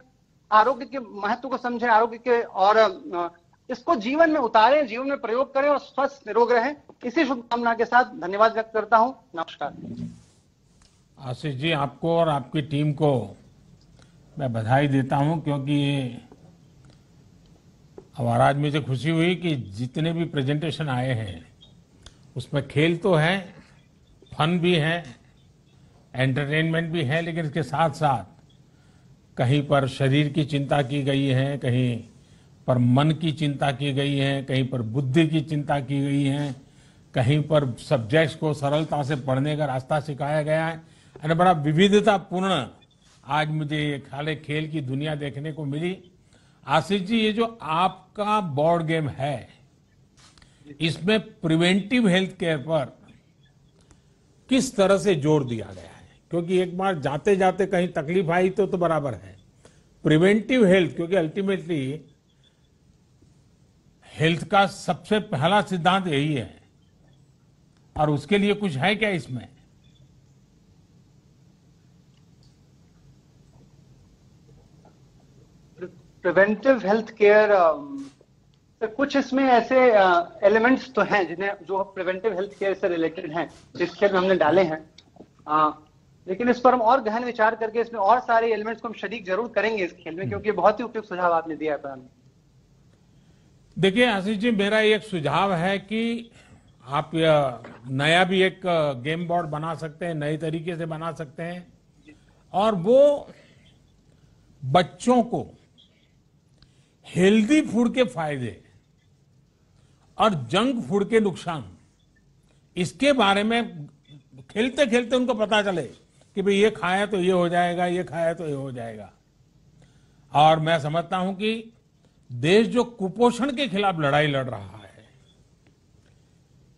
आरोग्य के महत्व को समझें, आरोग्य के, और इसको जीवन में उतारें, जीवन में प्रयोग करें और स्वस्थ निरोग रहें। इसी शुभकामना के साथ धन्यवाद व्यक्त करता हूं। नमस्कार। आशीष जी, आपको और आपकी टीम को मैं बधाई देता हूं, क्योंकि अब आज मुझे खुशी हुई कि जितने भी प्रेजेंटेशन आए हैं उसमें खेल तो है, फन भी है, एंटरटेनमेंट भी है, लेकिन इसके साथ साथ कहीं पर शरीर की चिंता की गई है, कहीं पर मन की चिंता की गई है, कहीं पर बुद्धि की चिंता की गई है, कहीं पर सब्जेक्ट्स को सरलता से पढ़ने का रास्ता सिखाया गया है। और बड़ा विविधतापूर्ण आज मुझे ये खाले खेल की दुनिया देखने को मिली। आशीष जी, ये जो आपका बोर्ड गेम है, इसमें प्रिवेंटिव हेल्थ केयर पर किस तरह से जोर दिया गया है? क्योंकि एक बार जाते जाते कहीं तकलीफ आई तो बराबर है। प्रिवेंटिव हेल्थ, क्योंकि अल्टीमेटली हेल्थ का सबसे पहला सिद्धांत यही है, और उसके लिए कुछ है क्या इसमें? प्रिवेंटिव हेल्थ केयर, कुछ इसमें ऐसे एलिमेंट्स तो हैं जो प्रिवेंटिव हेल्थ केयर से रिलेटेड हैं, इस खेल में हमने डाले हैं। लेकिन इस पर हम और गहन विचार करके इसमें और सारे एलिमेंट्स को हम शरीक जरूर करेंगे इस खेल में, क्योंकि बहुत ही उपयुक्त सुझाव आपने दिया है। देखिए आशीष जी, मेरा एक सुझाव है कि आप नया भी एक गेम बोर्ड बना सकते हैं, नए तरीके से बना सकते हैं और वो बच्चों को हेल्दी फूड के फायदे और जंक फूड के नुकसान इसके बारे में खेलते खेलते उनको पता चले कि भाई ये खाया तो ये हो जाएगा, ये खाया तो ये हो जाएगा। और मैं समझता हूं कि देश जो कुपोषण के खिलाफ लड़ाई लड़ रहा है,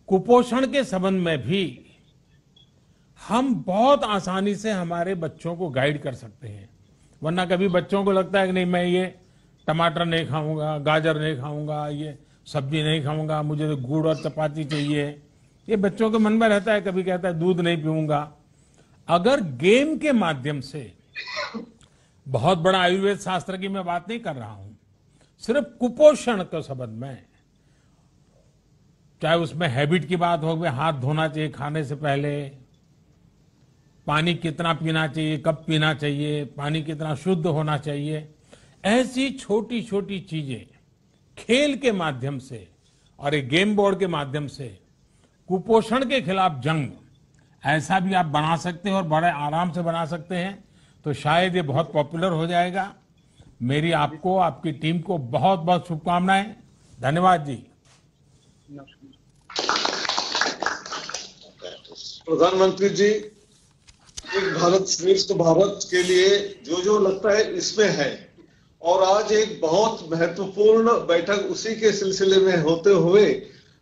कुपोषण के संबंध में भी हम बहुत आसानी से हमारे बच्चों को गाइड कर सकते हैं। वरना कभी बच्चों को लगता है कि नहीं मैं ये टमाटर नहीं खाऊंगा, गाजर नहीं खाऊंगा, ये सब्जी नहीं खाऊंगा, मुझे तो गुड़ और चपाती चाहिए, ये बच्चों के मन में रहता है। कभी कहता है दूध नहीं पीऊंगा। अगर गेम के माध्यम से, बहुत बड़ा आयुर्वेद शास्त्र की मैं बात नहीं कर रहा हूं, सिर्फ कुपोषण के संबंध में, चाहे उसमें हैबिट की बात हो, हाथ धोना चाहिए खाने से पहले, पानी कितना पीना चाहिए, कब पीना चाहिए, पानी कितना शुद्ध होना चाहिए, ऐसी छोटी छोटी चीजें खेल के माध्यम से और एक गेम बोर्ड के माध्यम से कुपोषण के खिलाफ जंग ऐसा भी आप बना सकते हैं और बड़े आराम से बना सकते हैं, तो शायद ये बहुत पॉपुलर हो जाएगा। मेरी आपको, आपकी टीम को बहुत बहुत शुभकामनाएं। धन्यवाद जी। प्रधानमंत्री जी, एक भारत श्रेष्ठ भारत के लिए जो लगता है इसमें है, और आज एक बहुत महत्वपूर्ण बैठक उसी के सिलसिले में होते हुए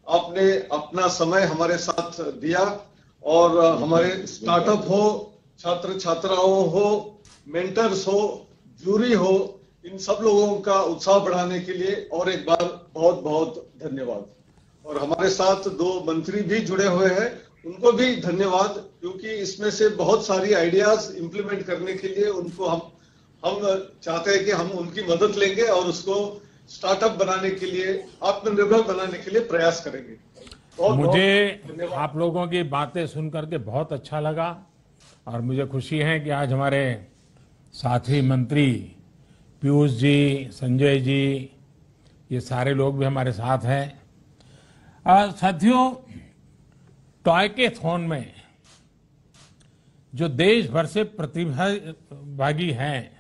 आपने अपना समय हमारे साथ दिया, और हमारे स्टार्टअप हो, छात्र छात्राओं हो, मेंटर्स हो, जूरी हो, इन सब लोगों का उत्साह बढ़ाने के लिए और एक बार बहुत बहुत धन्यवाद। और हमारे साथ 2 मंत्री भी जुड़े हुए हैं, उनको भी धन्यवाद, क्योंकि इसमें से बहुत सारी आइडियाज इंप्लीमेंट करने के लिए उनको हम चाहते हैं कि हम उनकी मदद लेंगे और उसको स्टार्टअप बनाने के लिए, आत्मनिर्भर बनाने के लिए प्रयास करेंगे। मुझे आप लोगों की बातें सुनकर के बहुत अच्छा लगा और मुझे खुशी है कि आज हमारे साथी मंत्री पीयूष जी, संजय जी, ये सारे लोग भी हमारे साथ हैं। साथियों, टॉयकेथॉन में जो देश भर से प्रतिभागी हैं,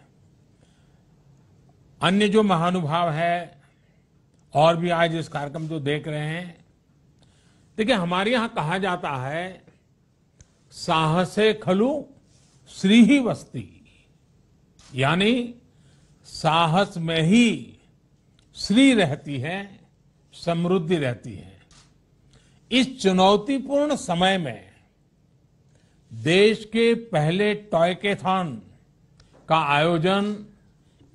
अन्य जो महानुभाव है और भी आज इस कार्यक्रम को देख रहे हैं, देखिए हमारे यहां कहा जाता है साहसे खलु श्री ही वस्ती, यानी साहस में ही श्री रहती है, समृद्धि रहती है। इस चुनौतीपूर्ण समय में देश के पहले टॉयकेथॉन का आयोजन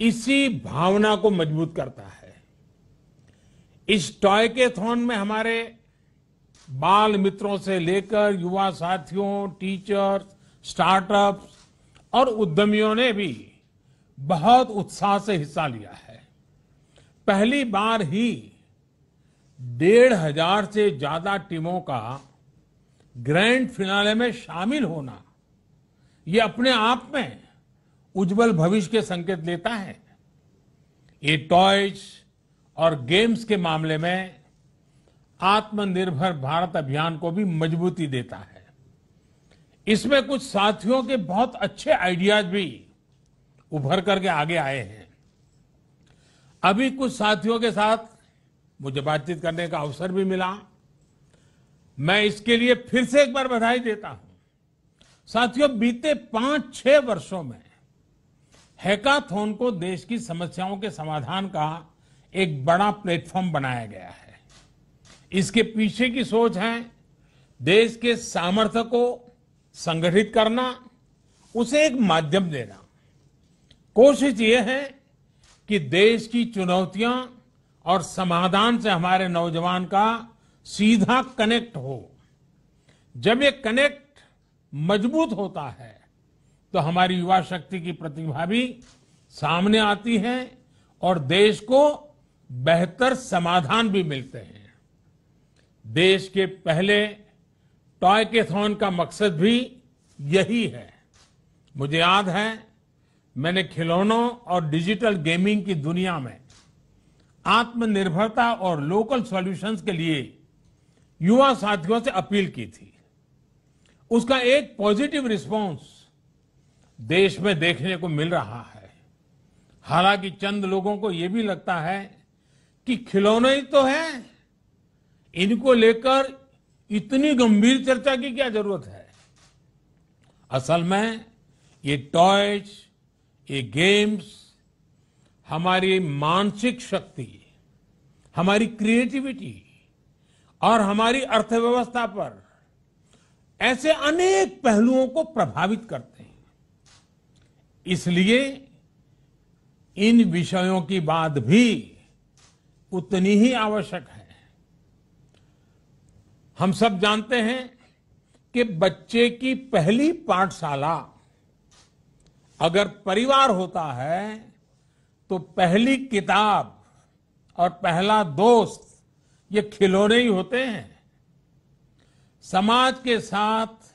इसी भावना को मजबूत करता है। इस टॉयकेथॉन में हमारे बाल मित्रों से लेकर युवा साथियों, टीचर्स, स्टार्टअप्स और उद्यमियों ने भी बहुत उत्साह से हिस्सा लिया है। पहली बार ही 1,500 से ज्यादा टीमों का ग्रैंड फिनाले में शामिल होना, ये अपने आप में उज्जवल भविष्य के संकेत देता है। ये टॉयज और गेम्स के मामले में आत्मनिर्भर भारत अभियान को भी मजबूती देता है। इसमें कुछ साथियों के बहुत अच्छे आइडियाज भी उभर करके आगे आए हैं। अभी कुछ साथियों के साथ मुझे बातचीत करने का अवसर भी मिला। मैं इसके लिए फिर से एक बार बधाई देता हूं। साथियों, बीते 5-6 वर्षों में हैकाथॉन को देश की समस्याओं के समाधान का एक बड़ा प्लेटफॉर्म बनाया गया है। इसके पीछे की सोच है देश के सामर्थ्य को संगठित करना, उसे एक माध्यम देना। कोशिश ये है कि देश की चुनौतियां और समाधान से हमारे नौजवान का सीधा कनेक्ट हो। जब ये कनेक्ट मजबूत होता है तो हमारी युवा शक्ति की प्रतिभा भी सामने आती है और देश को बेहतर समाधान भी मिलते हैं। देश के पहले टॉयकेथॉन का मकसद भी यही है। मुझे याद है, मैंने खिलौनों और डिजिटल गेमिंग की दुनिया में आत्मनिर्भरता और लोकल सॉल्यूशंस के लिए युवा साथियों से अपील की थी। उसका एक पॉजिटिव रिस्पांस देश में देखने को मिल रहा है। हालांकि चंद लोगों को यह भी लगता है कि खिलौने ही तो हैं, इनको लेकर इतनी गंभीर चर्चा की क्या जरूरत है। असल में ये टॉयज, ये गेम्स हमारी मानसिक शक्ति, हमारी क्रिएटिविटी और हमारी अर्थव्यवस्था पर ऐसे अनेक पहलुओं को प्रभावित करते हैं। इसलिए इन विषयों की बात भी उतनी ही आवश्यक है। हम सब जानते हैं कि बच्चे की पहली पाठशाला अगर परिवार होता है तो पहली किताब और पहला दोस्त ये खिलौने ही होते हैं। समाज के साथ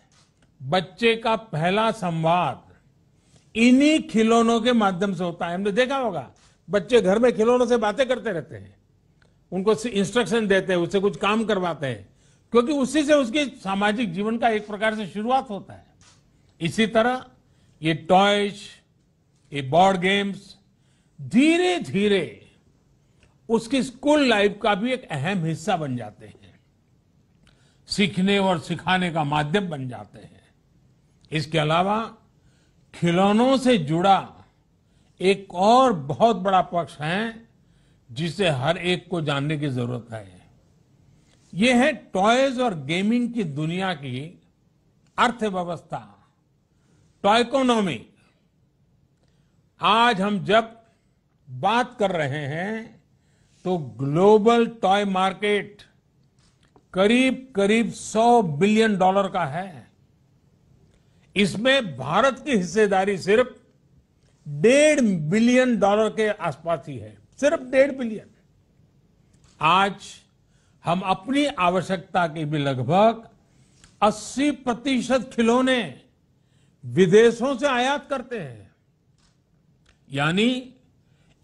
बच्चे का पहला संवाद इन्हीं खिलौनों के माध्यम से होता है। हमने देखा होगा बच्चे घर में खिलौनों से बातें करते रहते हैं, उनको इंस्ट्रक्शन देते हैं, उससे कुछ काम करवाते हैं, क्योंकि उसी से उसके सामाजिक जीवन का एक प्रकार से शुरुआत होता है। इसी तरह ये टॉयज, ये बोर्ड गेम्स धीरे धीरे उसकी स्कूल लाइफ का भी एक अहम हिस्सा बन जाते हैं, सीखने और सिखाने का माध्यम बन जाते हैं। इसके अलावा खिलौनों से जुड़ा एक और बहुत बड़ा पक्ष है जिसे हर एक को जानने की जरूरत है। यह है टॉयज और गेमिंग की दुनिया की अर्थव्यवस्था, टॉयकोनॉमी। आज हम जब बात कर रहे हैं तो ग्लोबल टॉय मार्केट करीब करीब $100 बिलियन का है। इसमें भारत की हिस्सेदारी सिर्फ $1.5 बिलियन के आसपास ही है, सिर्फ 1.5 बिलियन। आज हम अपनी आवश्यकता के भी लगभग 80% खिलौने विदेशों से आयात करते हैं, यानी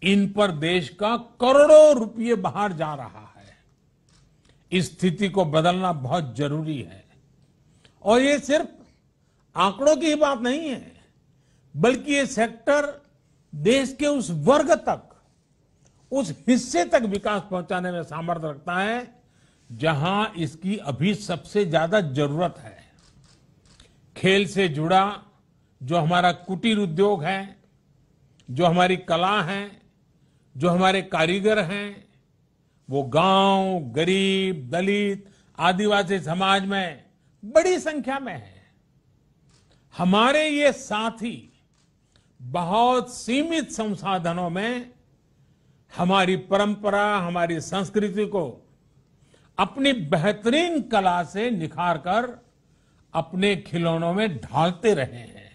इन पर देश का करोड़ों रुपये बाहर जा रहा है। इस स्थिति को बदलना बहुत जरूरी है। और ये सिर्फ आंकड़ों की ही बात नहीं है, बल्कि ये सेक्टर देश के उस वर्ग तक, उस हिस्से तक विकास पहुंचाने में सामर्थ्य रखता है जहां इसकी अभी सबसे ज्यादा जरूरत है। खेल से जुड़ा जो हमारा कुटीर उद्योग है, जो हमारी कला है, जो हमारे कारीगर हैं, वो गांव, गरीब, दलित, आदिवासी समाज में बड़ी संख्या में है। हमारे ये साथी बहुत सीमित संसाधनों में हमारी परंपरा, हमारी संस्कृति को अपनी बेहतरीन कला से निखार कर अपने खिलौनों में ढालते रहे हैं।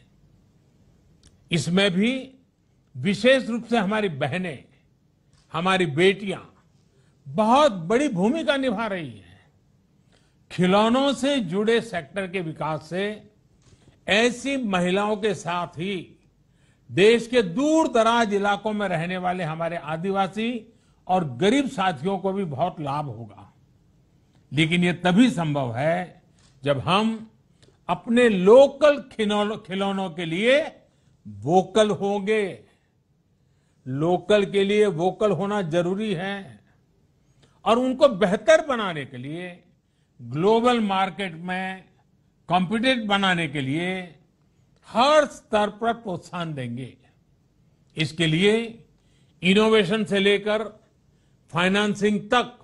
इसमें भी विशेष रूप से हमारी बहनें, हमारी बेटियां बहुत बड़ी भूमिका निभा रही हैं। खिलौनों से जुड़े सेक्टर के विकास से ऐसी महिलाओं के साथ ही देश के दूर दराज इलाकों में रहने वाले हमारे आदिवासी और गरीब साथियों को भी बहुत लाभ होगा। लेकिन ये तभी संभव है जब हम अपने लोकल खिलौनों के लिए वोकल होंगे। लोकल के लिए वोकल होना जरूरी है और उनको बेहतर बनाने के लिए, ग्लोबल मार्केट में कॉम्पिटिटिव बनाने के लिए हर स्तर पर प्रोत्साहन देंगे। इसके लिए इनोवेशन से लेकर फाइनेंसिंग तक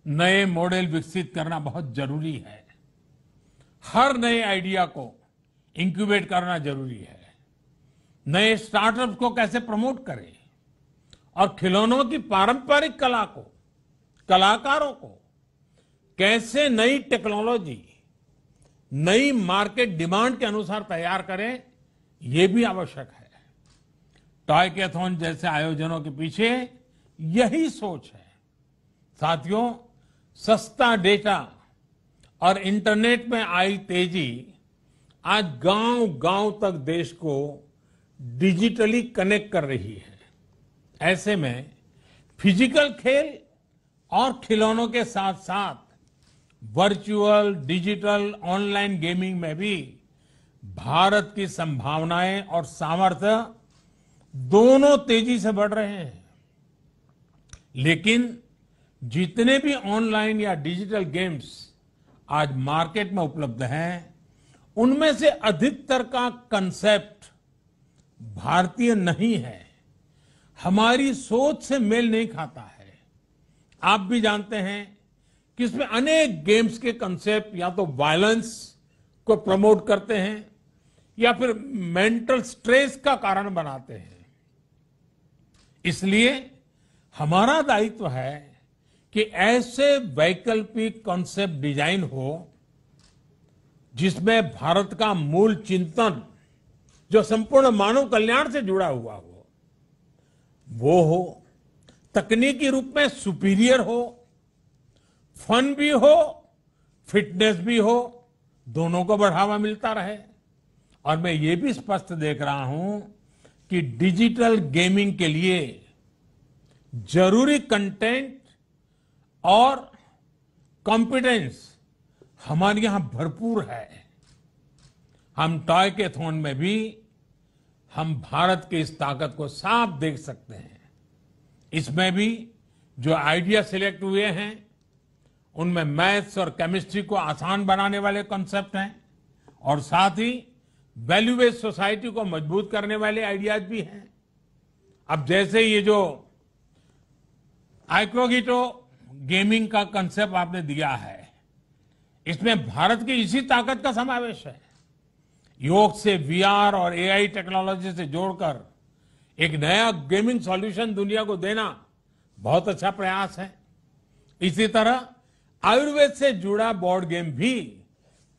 नए मॉडल विकसित करना बहुत जरूरी है। हर नए आइडिया को इंक्यूबेट करना जरूरी है। नए स्टार्टअप्स को कैसे प्रमोट करें और खिलौनों की पारंपरिक कला को, कलाकारों को कैसे नई टेक्नोलॉजी, नई मार्केट डिमांड के अनुसार तैयार करें, ये भी आवश्यक है। टॉयकैथॉन जैसे आयोजनों के पीछे यही सोच है। साथियों, सस्ता डेटा और इंटरनेट में आई तेजी आज गांव-गांव तक देश को डिजिटली कनेक्ट कर रही है। ऐसे में फिजिकल खेल और खिलौनों के साथ साथ वर्चुअल, डिजिटल, ऑनलाइन गेमिंग में भी भारत की संभावनाएं और सामर्थ्य दोनों तेजी से बढ़ रहे हैं। लेकिन जितने भी ऑनलाइन या डिजिटल गेम्स आज मार्केट में उपलब्ध हैं, उनमें से अधिकतर का कंसेप्ट भारतीय नहीं है, हमारी सोच से मेल नहीं खाता है। आप भी जानते हैं कि इसमें अनेक गेम्स के कंसेप्ट या तो वायलेंस को प्रमोट करते हैं या फिर मेंटल स्ट्रेस का कारण बनाते हैं। इसलिए हमारा दायित्व है कि ऐसे वैकल्पिक कॉन्सेप्ट डिजाइन हो जिसमें भारत का मूल चिंतन, जो संपूर्ण मानव कल्याण से जुड़ा हुआ हो, वो हो, तकनीकी रूप में सुपीरियर हो, फन भी हो, फिटनेस भी हो, दोनों को बढ़ावा मिलता रहे। और मैं ये भी स्पष्ट देख रहा हूं कि डिजिटल गेमिंग के लिए जरूरी कंटेंट और कॉम्पिटेंस हमारे यहां भरपूर है। हम टॉय के थॉन में भी हम भारत की इस ताकत को साफ देख सकते हैं। इसमें भी जो आइडिया सिलेक्ट हुए हैं, उनमें मैथ्स और केमिस्ट्री को आसान बनाने वाले कॉन्सेप्ट हैं और साथ ही वैल्यू बेस्ड सोसाइटी को मजबूत करने वाले आइडियाज भी हैं। अब जैसे ये जो आइक्रोगिटो गेमिंग का कंसेप्ट आपने दिया है, इसमें भारत की इसी ताकत का समावेश है। योग से वीआर और एआई टेक्नोलॉजी से जोड़कर एक नया गेमिंग सॉल्यूशन दुनिया को देना बहुत अच्छा प्रयास है। इसी तरह आयुर्वेद से जुड़ा बोर्ड गेम भी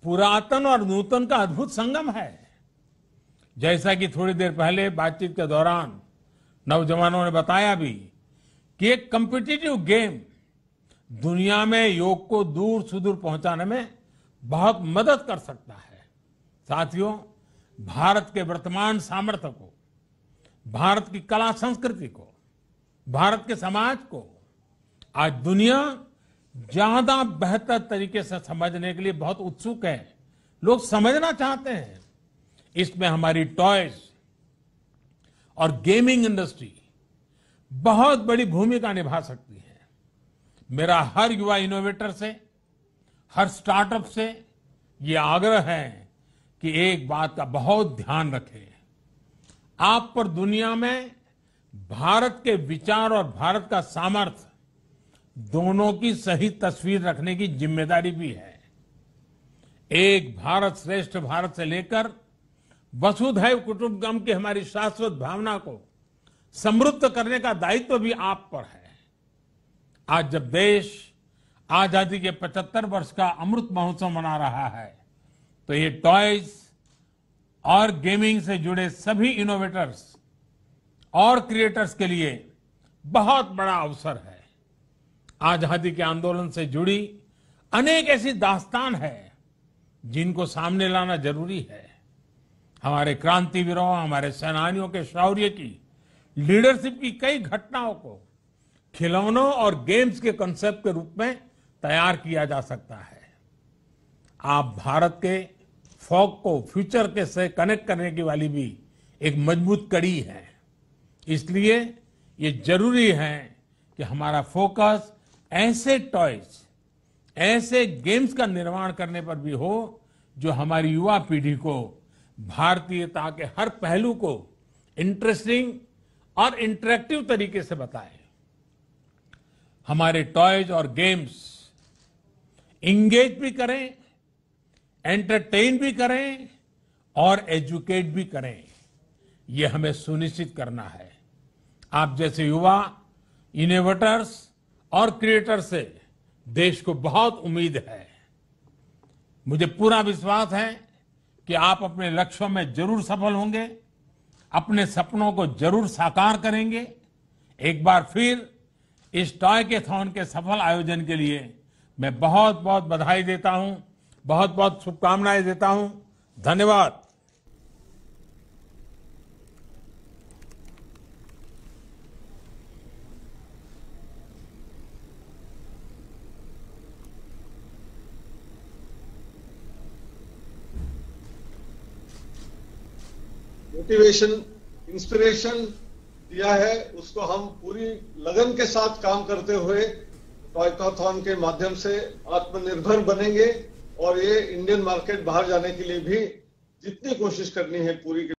पुरातन और नूतन का अद्भुत संगम है। जैसा कि थोड़ी देर पहले बातचीत के दौरान नौजवानों ने बताया भी कि एक कॉम्पिटिटिव गेम दुनिया में योग को दूर सुदूर पहुंचाने में बहुत मदद कर सकता है। साथियों, भारत के वर्तमान सामर्थ्य को, भारत की कला संस्कृति को, भारत के समाज को आज दुनिया ज्यादा बेहतर तरीके से समझने के लिए बहुत उत्सुक है। लोग समझना चाहते हैं। इसमें हमारी टॉयज और गेमिंग इंडस्ट्री बहुत बड़ी भूमिका निभा सकती है। मेरा हर युवा इनोवेटर से, हर स्टार्टअप से ये आग्रह है कि एक बात का बहुत ध्यान रखें। आप पर दुनिया में भारत के विचार और भारत का सामर्थ्य दोनों की सही तस्वीर रखने की जिम्मेदारी भी है। एक भारत श्रेष्ठ भारत से लेकर वसुधैव कुटुंबकम की हमारी शाश्वत भावना को समृद्ध करने का दायित्व भी आप पर है। आज जब देश आजादी के 75 वर्ष का अमृत महोत्सव मना रहा है, तो ये टॉयज और गेमिंग से जुड़े सभी इनोवेटर्स और क्रिएटर्स के लिए बहुत बड़ा अवसर है। आजादी के आंदोलन से जुड़ी अनेक ऐसी दास्तान है जिनको सामने लाना जरूरी है। हमारे क्रांतिवीरों, हमारे सेनानियों के शौर्य की, लीडरशिप की कई घटनाओं को खिलौनों और गेम्स के कंसेप्ट के रूप में तैयार किया जा सकता है। आप भारत के फोक को फ्यूचर के से कनेक्ट करने की वाली भी एक मजबूत कड़ी है। इसलिए ये जरूरी है कि हमारा फोकस ऐसे टॉयज, ऐसे गेम्स का निर्माण करने पर भी हो जो हमारी युवा पीढ़ी को भारतीयता के हर पहलू को इंटरेस्टिंग और इंटरेक्टिव तरीके से बताए। हमारे टॉयज और गेम्स इंगेज भी करें, एंटरटेन भी करें और एजुकेट भी करें। ये हमें सुनिश्चित करना है। आप जैसे युवा इनोवेटर्स और क्रिएटर्स से देश को बहुत उम्मीद है। मुझे पूरा विश्वास है कि आप अपने लक्ष्यों में जरूर सफल होंगे, अपने सपनों को जरूर साकार करेंगे। एक बार फिर इस टॉय के थॉन के सफल आयोजन के लिए मैं बहुत बहुत बधाई देता हूं, बहुत बहुत शुभकामनाएं देता हूं। धन्यवाद। मोटिवेशन, इंस्पिरेशन दिया है, उसको हम पूरी लगन के साथ काम करते हुए टॉयकॉथॉन के माध्यम से आत्मनिर्भर बनेंगे और ये इंडियन मार्केट बाहर जाने के लिए भी जितनी कोशिश करनी है पूरी